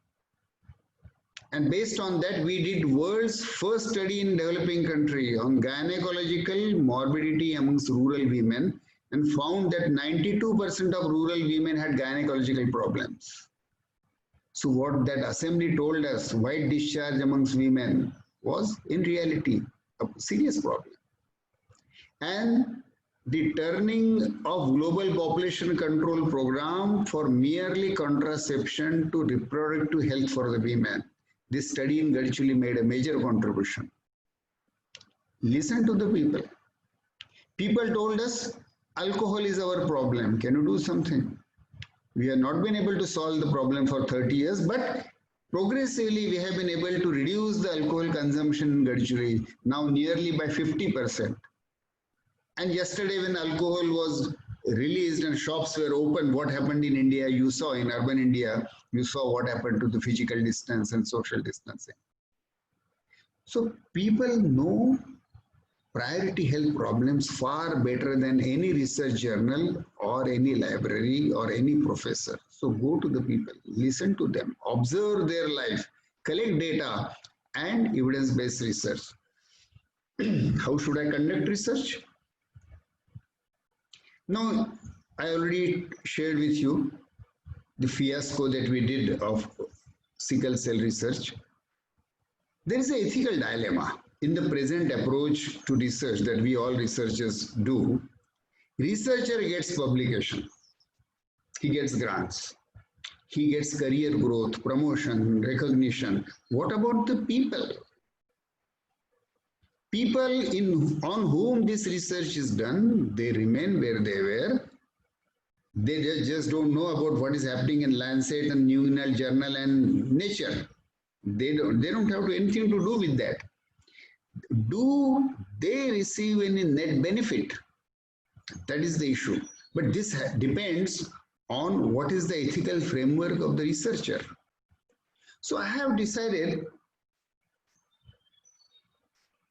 And based on that, we did world's first study in developing country on gynecological morbidity amongst rural women, and found that 92% of rural women had gynecological problems. So what that assembly told us, white discharge amongst women, was in reality a serious problem. And the turning of global population control program for merely contraception to reproductive health for the women. This study in Gadchuli made a major contribution. Listen to the people. People told us alcohol is our problem. Can you do something? We have not been able to solve the problem for 30 years, but progressively we have been able to reduce the alcohol consumption in Gadchuli now nearly by 50%. And yesterday when alcohol was released and shops were open, what happened in India, you saw in urban India, you saw what happened to the physical distance and social distancing. So people know priority health problems far better than any research journal or any library or any professor. So go to the people, listen to them, observe their life, collect data and evidence-based research. How should I conduct research? Now, I already shared with you the fiasco that we did of sickle cell research. There is an ethical dilemma in the present approach to research that we all researchers do. Researcher gets publication, he gets grants, he gets career growth, promotion, recognition. What about the people? People on whom this research is done, they remain where they were. They just don't know about what is happening in Lancet and New England Journal and Nature. They don't have anything to do with that. Do they receive any net benefit? That is the issue. But this depends on what is the ethical framework of the researcher. So I have decided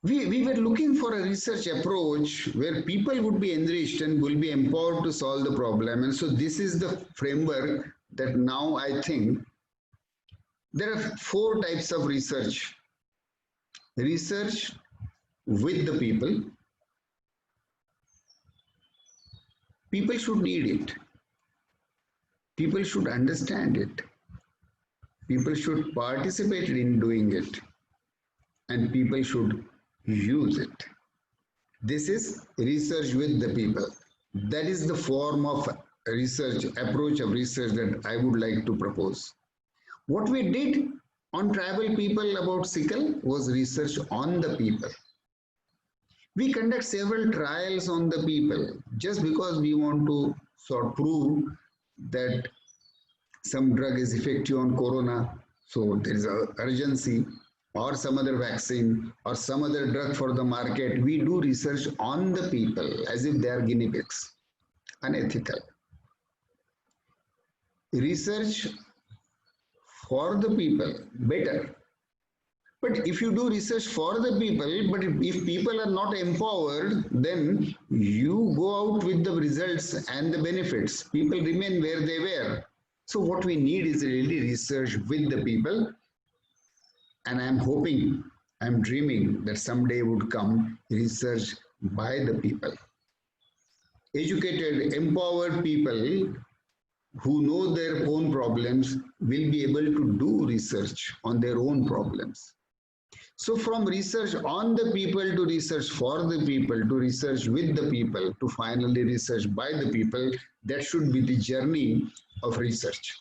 we were looking for a research approach where people would be enriched and will be empowered to solve the problem. And so this is the framework that now I think there are 4 types of research. Research with the people. People should need it. People should understand it. People should participate in doing it. And people should use it. This is research with the people. That is the form of research, approach of research that I would like to propose. What we did on tribal people about sickle was research on the people. We conduct several trials on the people just because we want to sort of prove that some drug is effective on corona. So there is an urgency, or some other vaccine or some other drug for the market. We do research on the people as if they are guinea pigs. Unethical. Research for the people, better. But if you do research for the people, but if people are not empowered, then you go out with the results and the benefits. People remain where they were. So what we need is really research with the people. And I'm hoping, I'm dreaming that someday would come research by the people. Educated, empowered people who know their own problems will be able to do research on their own problems. So from research on the people to research for the people to research with the people to finally research by the people, that should be the journey of research.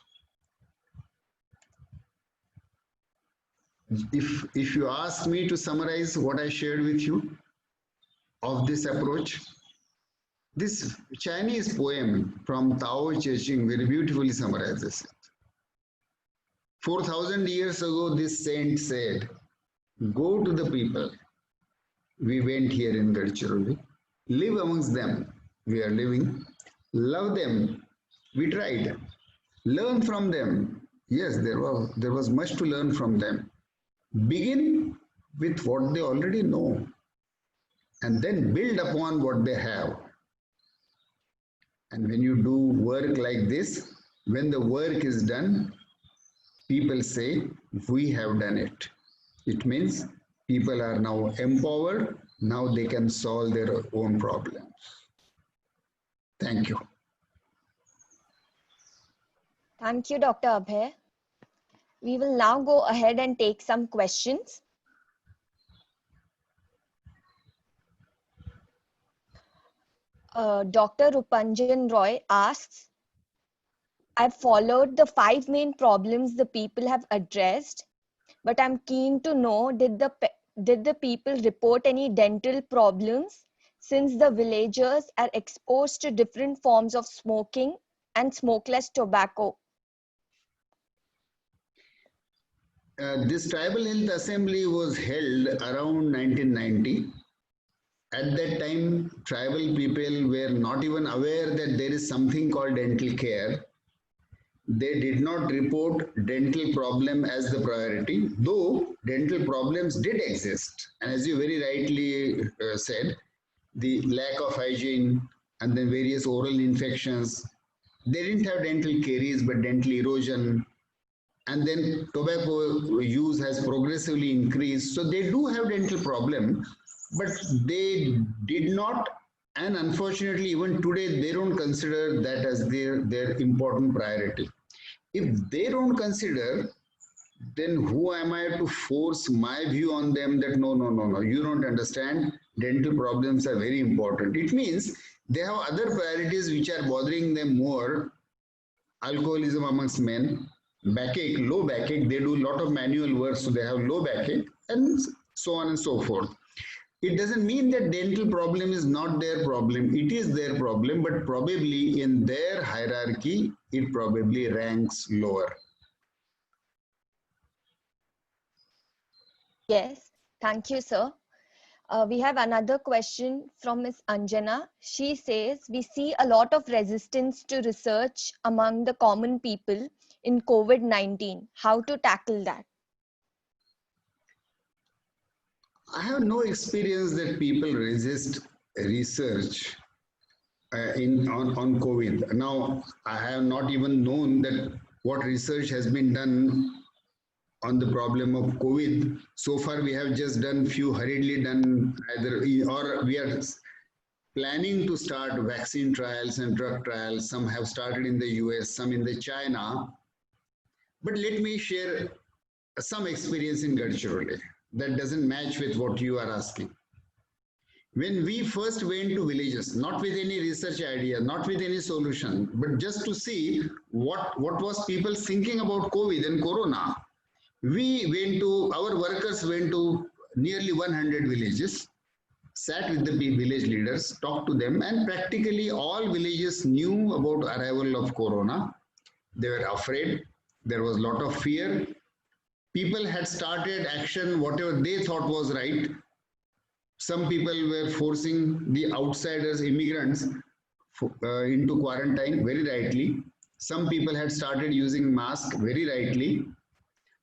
If you ask me to summarize what I shared with you of this approach, this Chinese poem from Tao Te Ching very beautifully summarizes it. 4,000 years ago, this saint said, go to the people. We went here in Gadchiroli. Live amongst them. We are living. Love them. We tried. Learn from them. Yes, there was much to learn from them. Begin with what they already know and then build upon what they have. And when you do work like this, when the work is done, people say, we have done it. It means people are now empowered. Now they can solve their own problems. Thank you. Thank you, Dr. Abhay. We will now go ahead and take some questions. Dr. Rupanjan Roy asks, I've followed the 5 main problems the people have addressed, but I'm keen to know, did the people report any dental problems since the villagers are exposed to different forms of smoking and smokeless tobacco? This Tribal Health Assembly was held around 1990. At that time, tribal people were not even aware that there is something called dental care. They did not report dental problem as the priority, though dental problems did exist. And as you very rightly said, the lack of hygiene and then various oral infections, they didn't have dental caries but dental erosion, and then tobacco use has progressively increased. So they do have dental problem, but they did not, and unfortunately even today they don't consider that as their important priority. If they don't consider, then who am I to force my view on them that no, you don't understand, dental problems are very important. It means they have other priorities which are bothering them more. Alcoholism amongst men, backache, low backache, they do a lot of manual work, so they have low backache, and so on and so forth. It doesn't mean that dental problem is not their problem. It is their problem, but probably in their hierarchy, it probably ranks lower. Yes, thank you, sir. We have another question from Ms. Anjana. She says, we see a lot of resistance to research among the common people in COVID-19. How to tackle that? I have no experience that people resist research on COVID. Now, I have not even known that what research has been done on the problem of COVID. So far, we have just done few hurriedly done either, or we are planning to start vaccine trials and drug trials. Some have started in the US, some in the China. But let me share some experience in Gadchiroli that doesn't match with what you are asking. When we first went to villages, not with any research idea, not with any solution, but just to see what was people thinking about COVID and Corona, our workers went to nearly 100 villages, sat with the village leaders, talked to them, and practically all villages knew about arrival of Corona. They were afraid. There was a lot of fear. People had started action, whatever they thought was right. Some people were forcing the outsiders, immigrants, into quarantine, very rightly. Some people had started using masks, very rightly.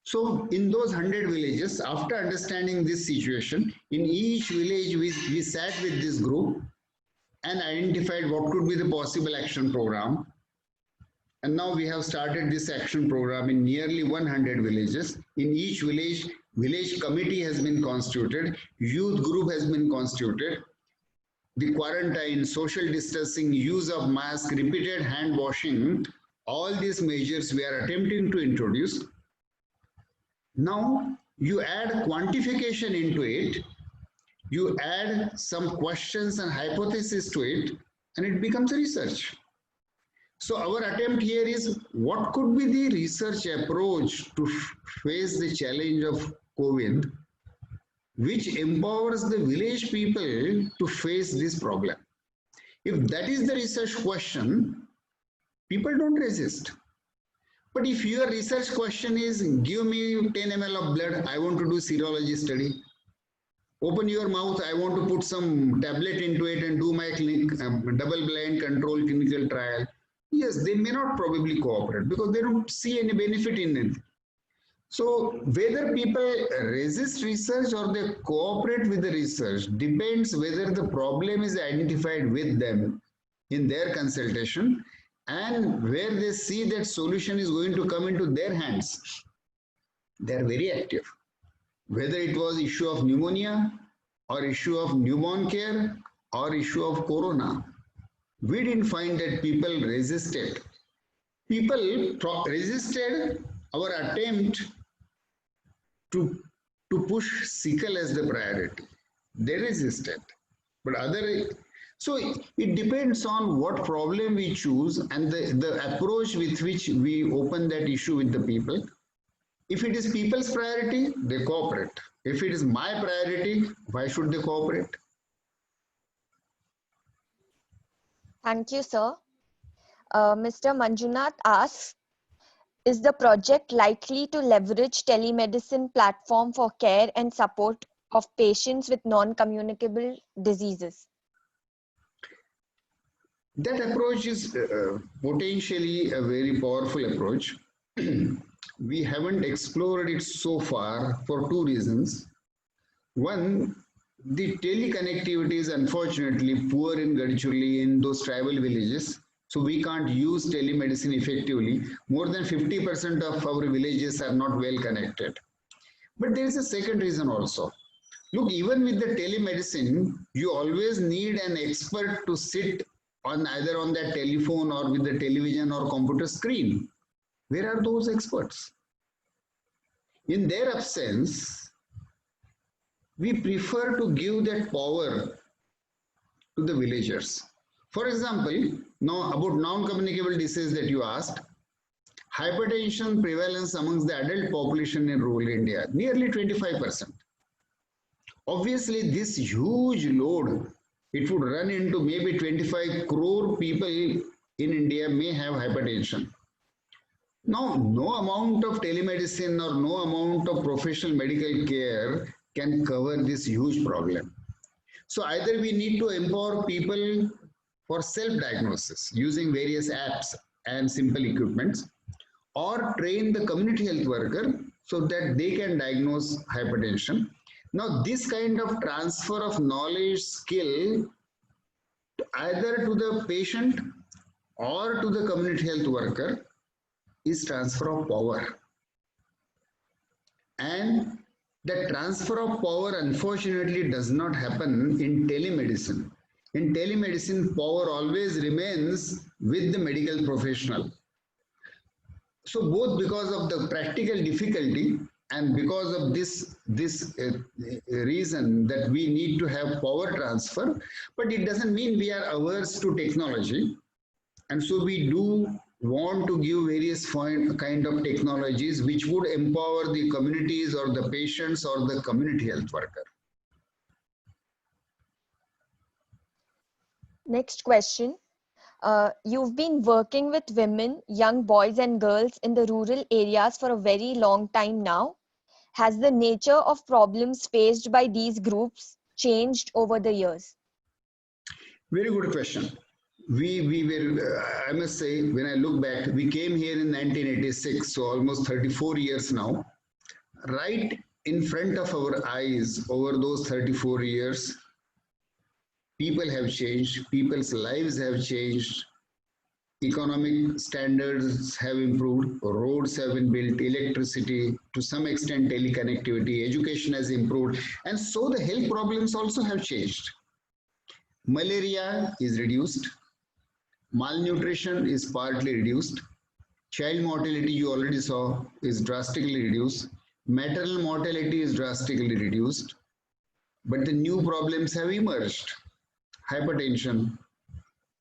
So in those 100 villages, after understanding this situation, in each village we sat with this group and identified what could be the possible action program. And now we have started this action program in nearly 100 villages. In each village, village committee has been constituted, youth group has been constituted. The quarantine, social distancing, use of mask, repeated hand washing, all these measures we are attempting to introduce. Now you add quantification into it, you add some questions and hypotheses to it, and it becomes a research. So our attempt here is what could be the research approach to face the challenge of COVID, which empowers the village people to face this problem. If that is the research question, people don't resist. But if your research question is, give me 10 ml of blood, I want to do serology study. Open your mouth, I want to put some tablet into it and do my double-blind controlled clinical trial. Yes, they may not probably cooperate because they don't see any benefit in it. So whether people resist research or they cooperate with the research depends whether the problem is identified with them in their consultation and where they see that solution is going to come into their hands. They are very active. Whether it was issue of pneumonia or issue of newborn care or issue of corona, we didn't find that people resisted. People resisted our attempt to push sickle as the priority. They resisted. But So it depends on what problem we choose and the approach with which we open that issue with the people. If it is people's priority, they cooperate. If it is my priority, why should they cooperate? Thank you, sir. Mr. Manjunath asks, is the project likely to leverage telemedicine platform for care and support of patients with non-communicable diseases? That approach is potentially a very powerful approach. We haven't explored it so far for two reasons. One, the teleconnectivity is unfortunately poor in Gadchiroli, in those tribal villages. So we can't use telemedicine effectively. More than 50% of our villages are not well connected. But there is a second reason also. Look, even with the telemedicine, you always need an expert to sit on either on that telephone or with the television or computer screen. Where are those experts? In their absence, we prefer to give that power to the villagers. For example, now about non-communicable disease that you asked, hypertension prevalence amongst the adult population in rural India, nearly 25%. Obviously, this huge load, it would run into maybe 25 crore people in India may have hypertension. Now, no amount of telemedicine or no amount of professional medical care can cover this huge problem. So either we need to empower people for self-diagnosis using various apps and simple equipments, or train the community health worker so that they can diagnose hypertension. Now, this kind of transfer of knowledge, skill, either to the patient or to the community health worker is transfer of power. And the transfer of power unfortunately does not happen in telemedicine. In telemedicine, power always remains with the medical professional. So both because of the practical difficulty and because of this reason that we need to have power transfer, but it doesn't mean we are averse to technology. And so we do want to give various kind of technologies which would empower the communities or the patients or the community health worker. Next question. You've been working with women, young boys and girls in the rural areas for a very long time now. Has the nature of problems faced by these groups changed over the years? Very good question. We were, I must say, when I look back, we came here in 1986, so almost 34 years now. Right in front of our eyes over those 34 years, people have changed, people's lives have changed, economic standards have improved, roads have been built, electricity, to some extent teleconnectivity, education has improved, and so the health problems also have changed. Malaria is reduced, malnutrition is partly reduced, child mortality you already saw is drastically reduced, maternal mortality is drastically reduced, but the new problems have emerged. Hypertension,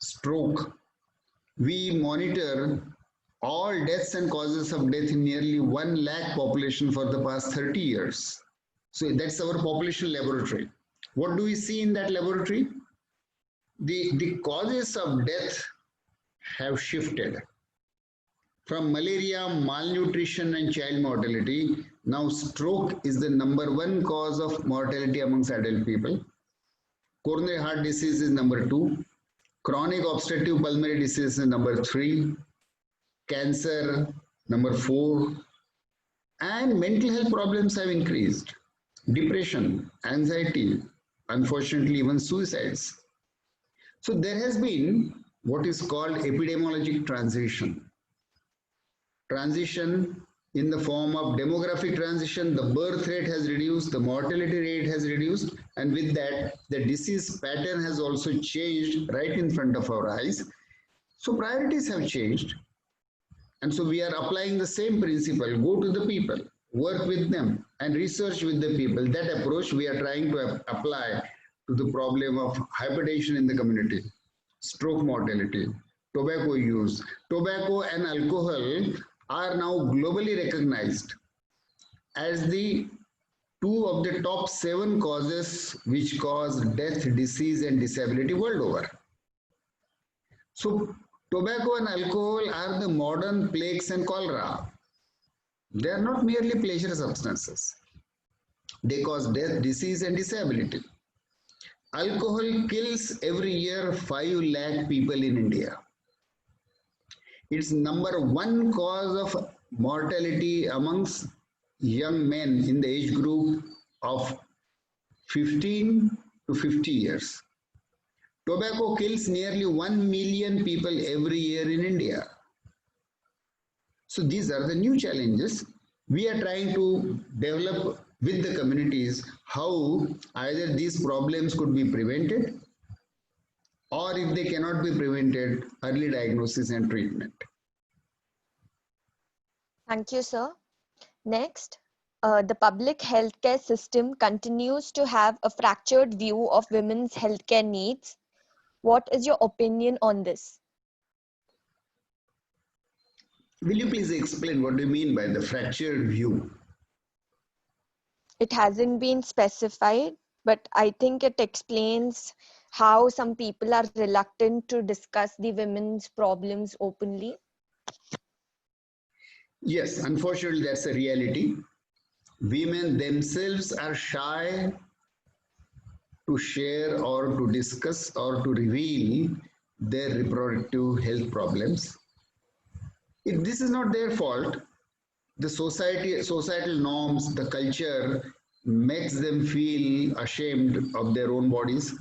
stroke. We monitor all deaths and causes of death in nearly 1 lakh population for the past 30 years. So that's our population laboratory. What do we see in that laboratory? The causes of death have shifted. From malaria, malnutrition and child mortality, now stroke is the #1 cause of mortality amongst adult people. Coronary heart disease is #2. Chronic obstructive pulmonary disease is #3. Cancer, #4. And mental health problems have increased. Depression, anxiety, unfortunately even suicides. So there has been what is called epidemiologic transition. Transition in the form of demographic transition, the birth rate has reduced, the mortality rate has reduced, and with that, the disease pattern has also changed right in front of our eyes. So priorities have changed. And so we are applying the same principle, go to the people, work with them, and research with the people. That approach we are trying to apply to the problem of hypertension in the community, stroke mortality, tobacco use. Tobacco and alcohol are now globally recognized as the two of the top 7 causes which cause death, disease, and disability world over. So tobacco and alcohol are the modern plagues and cholera. They are not merely pleasure substances. They cause death, disease, and disability. Alcohol kills every year 5 lakh people in India. It's number 1 cause of mortality amongst young men in the age group of 15 to 50 years. Tobacco kills nearly 1 million people every year in India. So these are the new challenges. We are trying to develop with the communities how either these problems could be prevented, or if they cannot be prevented, early diagnosis and treatment. Thank you, sir. Next, the public healthcare system continues to have a fractured view of women's healthcare needs. What is your opinion on this? Will you please explain what do you mean by the fractured view? It hasn't been specified, but I think it explains how some people are reluctant to discuss the women's problems openly. Yes, unfortunately, that's a reality. Women themselves are shy to share or to discuss or to reveal their reproductive health problems. This is not their fault. The societal norms, the culture makes them feel ashamed of their own bodies,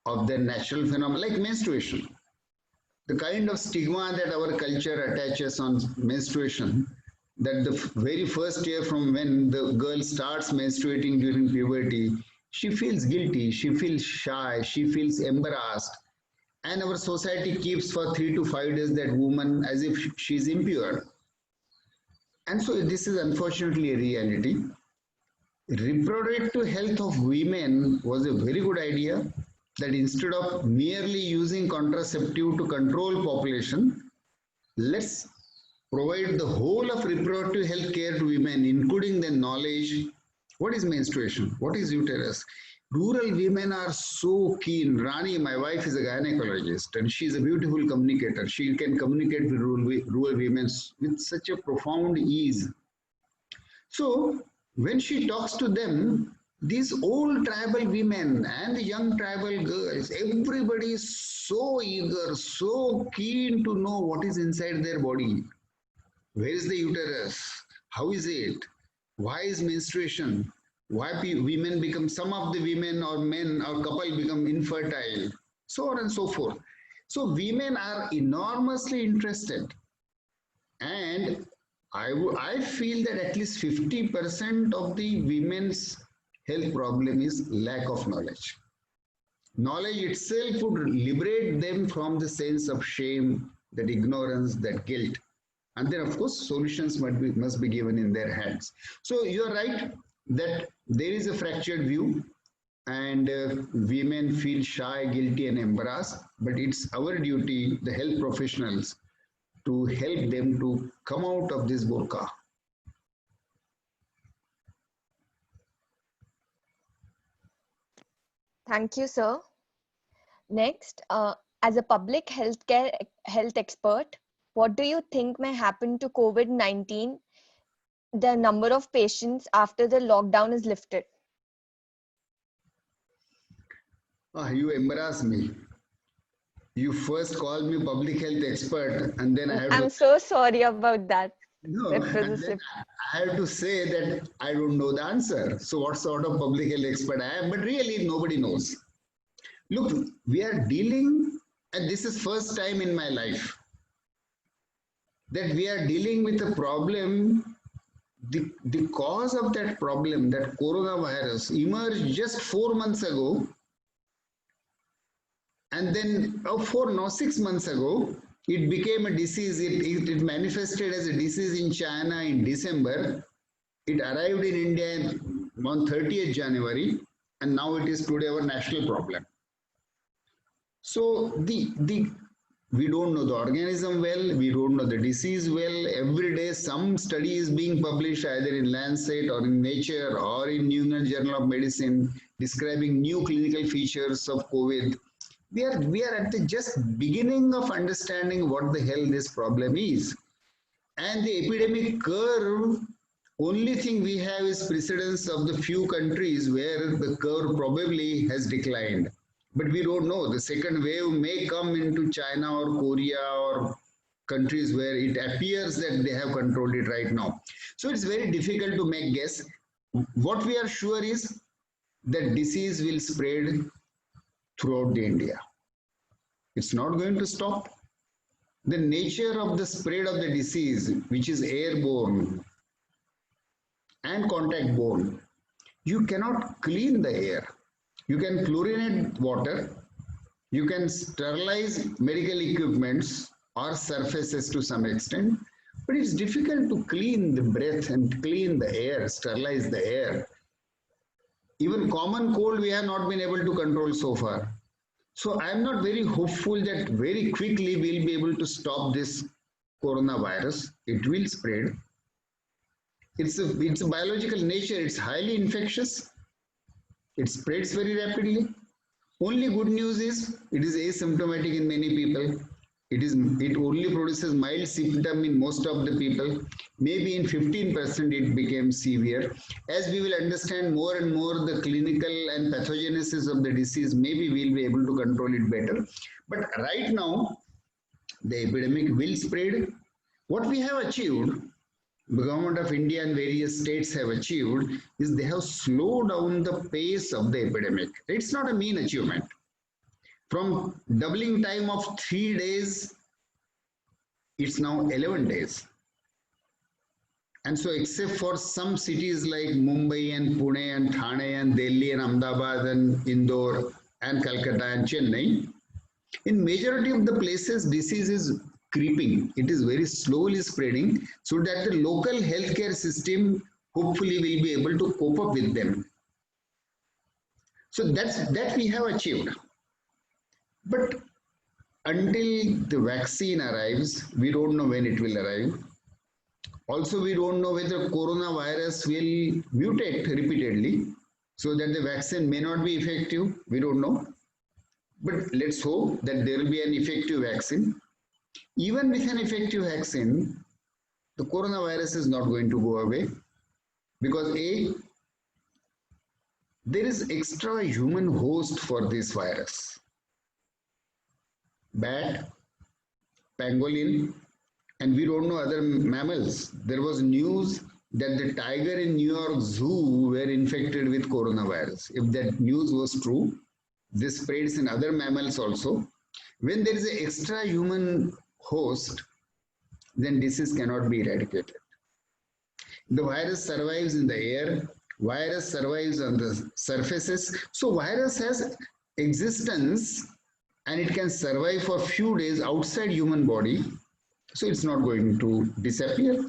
of their natural phenomena like menstruation. The kind of stigma that our culture attaches on menstruation, that the very first year from when the girl starts menstruating during puberty, she feels guilty, she feels shy, she feels embarrassed, and our society keeps for 3 to 5 days that woman as if she is impure. And so this is unfortunately a reality. Reproductive health of women was a very good idea, that instead of merely using contraceptive to control population, let's provide the whole of reproductive health care to women, including the knowledge. What is menstruation? What is uterus? Rural women are so keen. Rani, my wife, is a gynecologist and she is a beautiful communicator. She can communicate with rural women with such a profound ease. So when she talks to them, these old tribal women and the young tribal girls, everybody is so eager, so keen to know what is inside their body. Where is the uterus? How is it? Why is menstruation? Why women become, some of the women or men or couple become infertile, so on and so forth. So women are enormously interested, and I feel that at least 50% of the women's health problem is lack of knowledge. Knowledge itself would liberate them from the sense of shame, that ignorance, that guilt. And then, of course, solutions must be given in their hands. So you're right that there is a fractured view, and women feel shy, guilty, and embarrassed. But it's our duty, the health professionals, to help them to come out of this burqa. Thank you, sir. Next, as a public health expert, what do you think may happen to COVID-19, the number of patients after the lockdown is lifted? You embarrass me. You first call me public health expert, and then I'm so sorry about that. No, and then I have to say that I don't know the answer. So what sort of public health expert I am? But really, nobody knows. Look, we are dealing, and this is first time in my life that we are dealing with a problem. The cause of that problem, that coronavirus, emerged just 4 months ago, and then 6 months ago, it became a disease. It manifested as a disease in China in December. It arrived in India on 30th January. and now it is today our national problem. So we don't know the organism well, we don't know the disease well. Every day some study is being published either in Lancet or in Nature or in New England Journal of Medicine describing new clinical features of COVID. We are at the just beginning of understanding what the hell this problem is. And the epidemic curve, only thing we have is precedence of the few countries where the curve probably has declined. But we don't know. The second wave may come into China or Korea or countries where it appears that they have controlled it right now. So it's very difficult to make guess. What we are sure is that disease will spread throughout the India. It's not going to stop. The nature of the spread of the disease, which is airborne and contact borne, you cannot clean the air. You can chlorinate water, you can sterilize medical equipments or surfaces to some extent, but it's difficult to clean the breath and clean the air, sterilize the air. Even common cold we have not been able to control so far. So I'm not very hopeful that very quickly we'll be able to stop this coronavirus. It will spread. It's a biological nature, it's highly infectious. It spreads very rapidly. Only good news is it is asymptomatic in many people. It only produces mild symptom in most of the people. Maybe in 15% it became severe. As we will understand more and more the clinical and pathogenesis of the disease, maybe we'll be able to control it better. But right now, the epidemic will spread. What we have achieved, the government of India and various states have achieved, is they have slowed down the pace of the epidemic. It's not a mean achievement. From doubling time of 3 days, it's now 11 days. And so except for some cities like Mumbai and Pune and Thane and Delhi and Ahmedabad and Indore and Calcutta and Chennai, in majority of the places, disease is creeping. It is very slowly spreading so that the local healthcare system hopefully will be able to cope up with them. So that we have achieved. But until the vaccine arrives, we don't know when it will arrive. Also, we don't know whether coronavirus will mutate repeatedly so that the vaccine may not be effective. We don't know. But let's hope that there will be an effective vaccine. Even with an effective vaccine, the coronavirus is not going to go away because there is extra human host for this virus. Bat, pangolin, and we don't know other mammals. There was news that the tiger in New York Zoo were infected with coronavirus. If that news was true, this spreads in other mammals also. When there is an extra human host, then disease cannot be eradicated. The virus survives in the air, virus survives on the surfaces. So virus has existence and it can survive for a few days outside human body. So it's not going to disappear.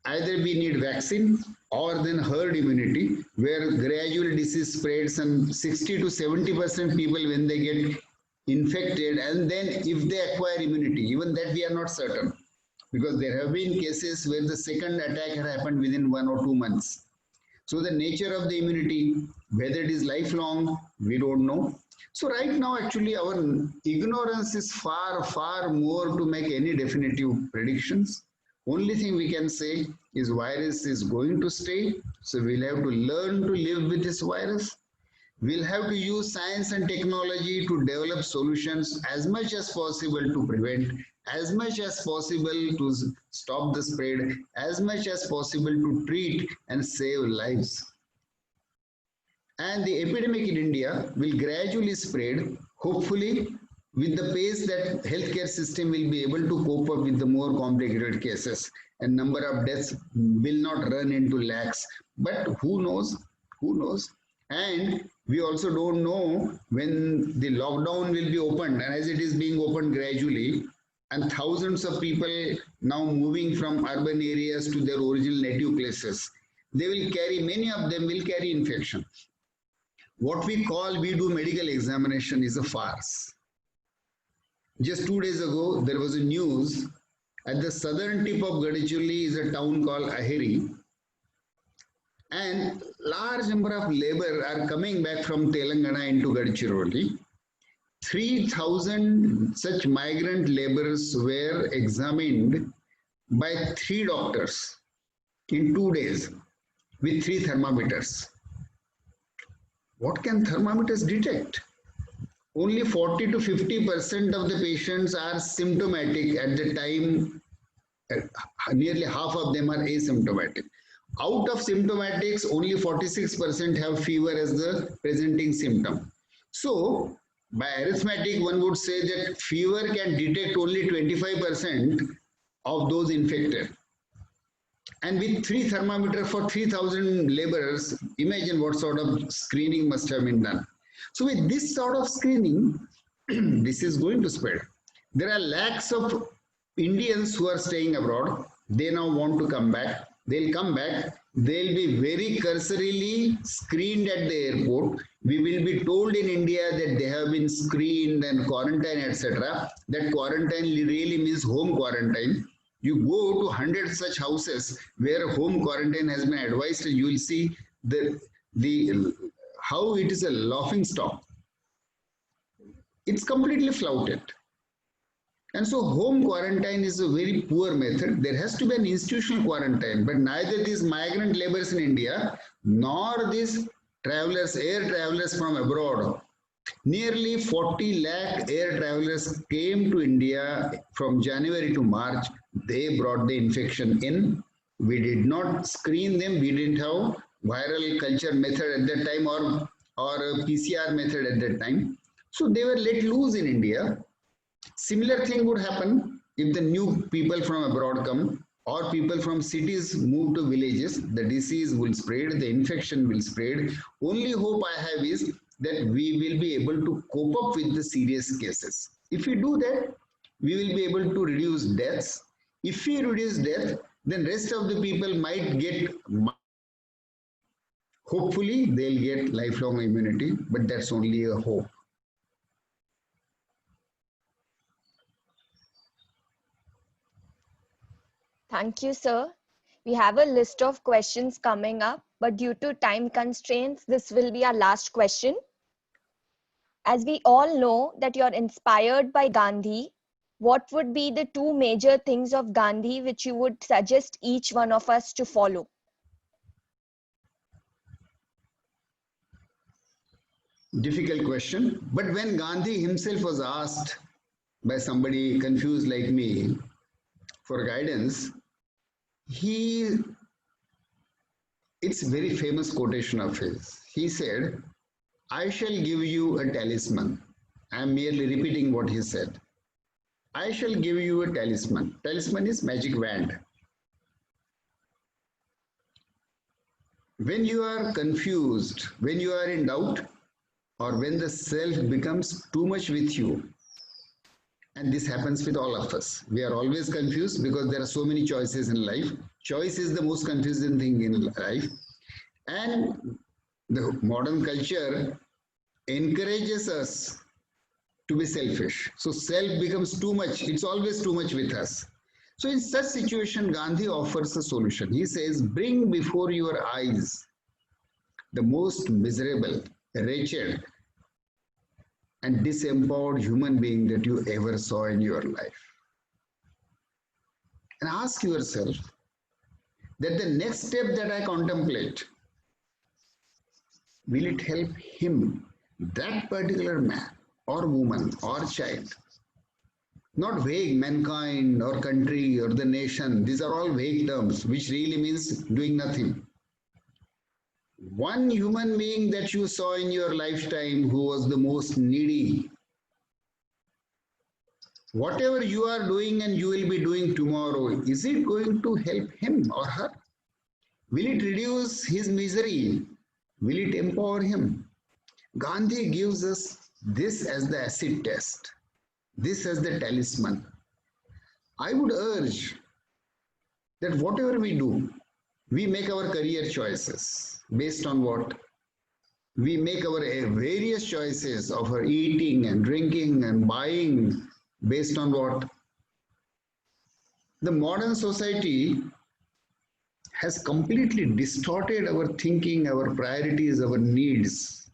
Either we need vaccine or then herd immunity, where gradual disease spreads and 60 to 70% people when they get infected, and then if they acquire immunity, even that we are not certain, because there have been cases where the second attack had happened within 1 or 2 months. So the nature of the immunity, whether it is lifelong, we don't know. So right now, actually, our ignorance is far, far more to make any definitive predictions. Only thing we can say is virus is going to stay. So we'll have to learn to live with this virus. We'll have to use science and technology to develop solutions as much as possible to prevent, as much as possible to stop the spread, as much as possible to treat and save lives. And the epidemic in India will gradually spread, hopefully with the pace that healthcare system will be able to cope up with the more complicated cases, and number of deaths will not run into lakhs. But who knows? Who knows? And we also don't know when the lockdown will be opened, and as it is being opened gradually, and thousands of people now moving from urban areas to their original native places, they will carry, many of them will carry infection. what we do medical examination is a farce. Just 2 days ago, there was a news at the southern tip of Gadachulli is a town called Aheri, and large number of labor are coming back from Telangana into Gadachiroli. 3,000 such migrant laborers were examined by 3 doctors in 2 days with 3 thermometers. What can thermometers detect? Only 40 to 50% of the patients are symptomatic at the time. Nearly half of them are asymptomatic. Out of symptomatics, only 46% have fever as the presenting symptom. So, by arithmetic, one would say that fever can detect only 25% of those infected. And with 3 thermometers for 3,000 laborers, imagine what sort of screening must have been done. So with this sort of screening, this is going to spread. There are lakhs of Indians who are staying abroad. They now want to come back. They'll come back. They'll be very cursorily screened at the airport. We will be told in India that they have been screened and quarantined, etc. That quarantine really means home quarantine. You go to 100 such houses where home quarantine has been advised, and you will see how it is a laughing stock. It's completely flouted. And so home quarantine is a very poor method. There has to be an institutional quarantine, but neither these migrant laborers in India nor these travelers, air travelers from abroad. Nearly 40 lakh air travelers came to India from January to March. They brought the infection in. We did not screen them. We didn't have viral culture method at that time or a PCR method at that time. So they were let loose in India. Similar thing would happen if the new people from abroad come or people from cities move to villages. The disease will spread, the infection will spread. Only hope I have is that we will be able to cope up with the serious cases. If we do that, we will be able to reduce deaths. If we reduce death, then rest of the people might get, hopefully they'll get lifelong immunity, but that's only a hope. Thank you, sir. We have a list of questions coming up, but due to time constraints, this will be our last question. As we all know that you're inspired by Gandhi, what would be the 2 major things of Gandhi which you would suggest each one of us to follow? Difficult question. But when Gandhi himself was asked by somebody confused like me for guidance, it's a very famous quotation of his. He said, I shall give you a talisman. I am merely repeating what he said. I shall give you a talisman. Talisman is magic wand. When you are confused, when you are in doubt, or when the self becomes too much with you, and this happens with all of us. We are always confused because there are so many choices in life. Choice is the most confusing thing in life. And the modern culture encourages us to be selfish. So self becomes too much. It's always too much with us. So in such situation, Gandhi offers a solution. He says, bring before your eyes the most miserable, wretched, and disempowered human being that you ever saw in your life. And ask yourself that the next step that I contemplate, will it help him, that particular man or woman or child? Not vague mankind or country or the nation. These are all vague terms, which really means doing nothing. One human being that you saw in your lifetime who was the most needy. Whatever you are doing and you will be doing tomorrow, is it going to help him or her? Will it reduce his misery? Will it empower him? Gandhi gives us this as the acid test, this as the talisman. I would urge that whatever we do, we make our career choices based on what? We make our various choices of our eating and drinking and buying based on what? The modern society has completely distorted our thinking, our priorities, our needs.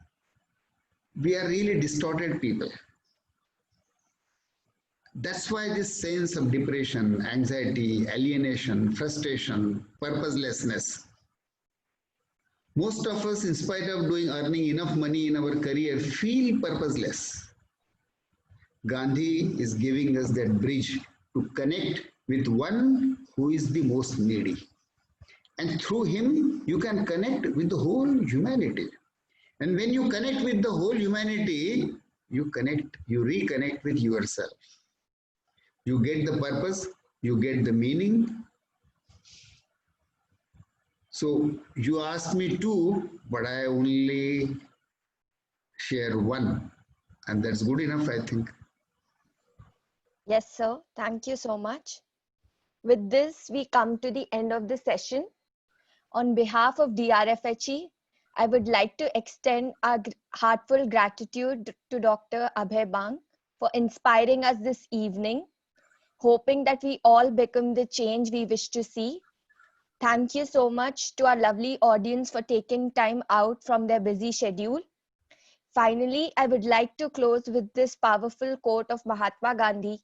We are really distorted people. That's why this sense of depression, anxiety, alienation, frustration, purposelessness. Most of us, in spite of earning enough money in our career, feel purposeless. Gandhi is giving us that bridge to connect with one who is the most needy. And through him, you can connect with the whole humanity. And when you connect with the whole humanity, you reconnect with yourself. You get the purpose, you get the meaning. So you asked me two, but I only share one. And that's good enough, I think. Yes, sir. Thank you so much. With this, we come to the end of the session. On behalf of DRFHE, I would like to extend our heartfelt gratitude to Dr. Abhay Bang for inspiring us this evening, hoping that we all become the change we wish to see. Thank you so much to our lovely audience for taking time out from their busy schedule. Finally, I would like to close with this powerful quote of Mahatma Gandhi,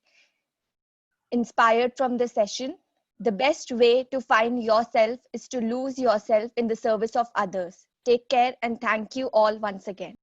inspired from the session. The best way to find yourself is to lose yourself in the service of others. Take care and thank you all once again.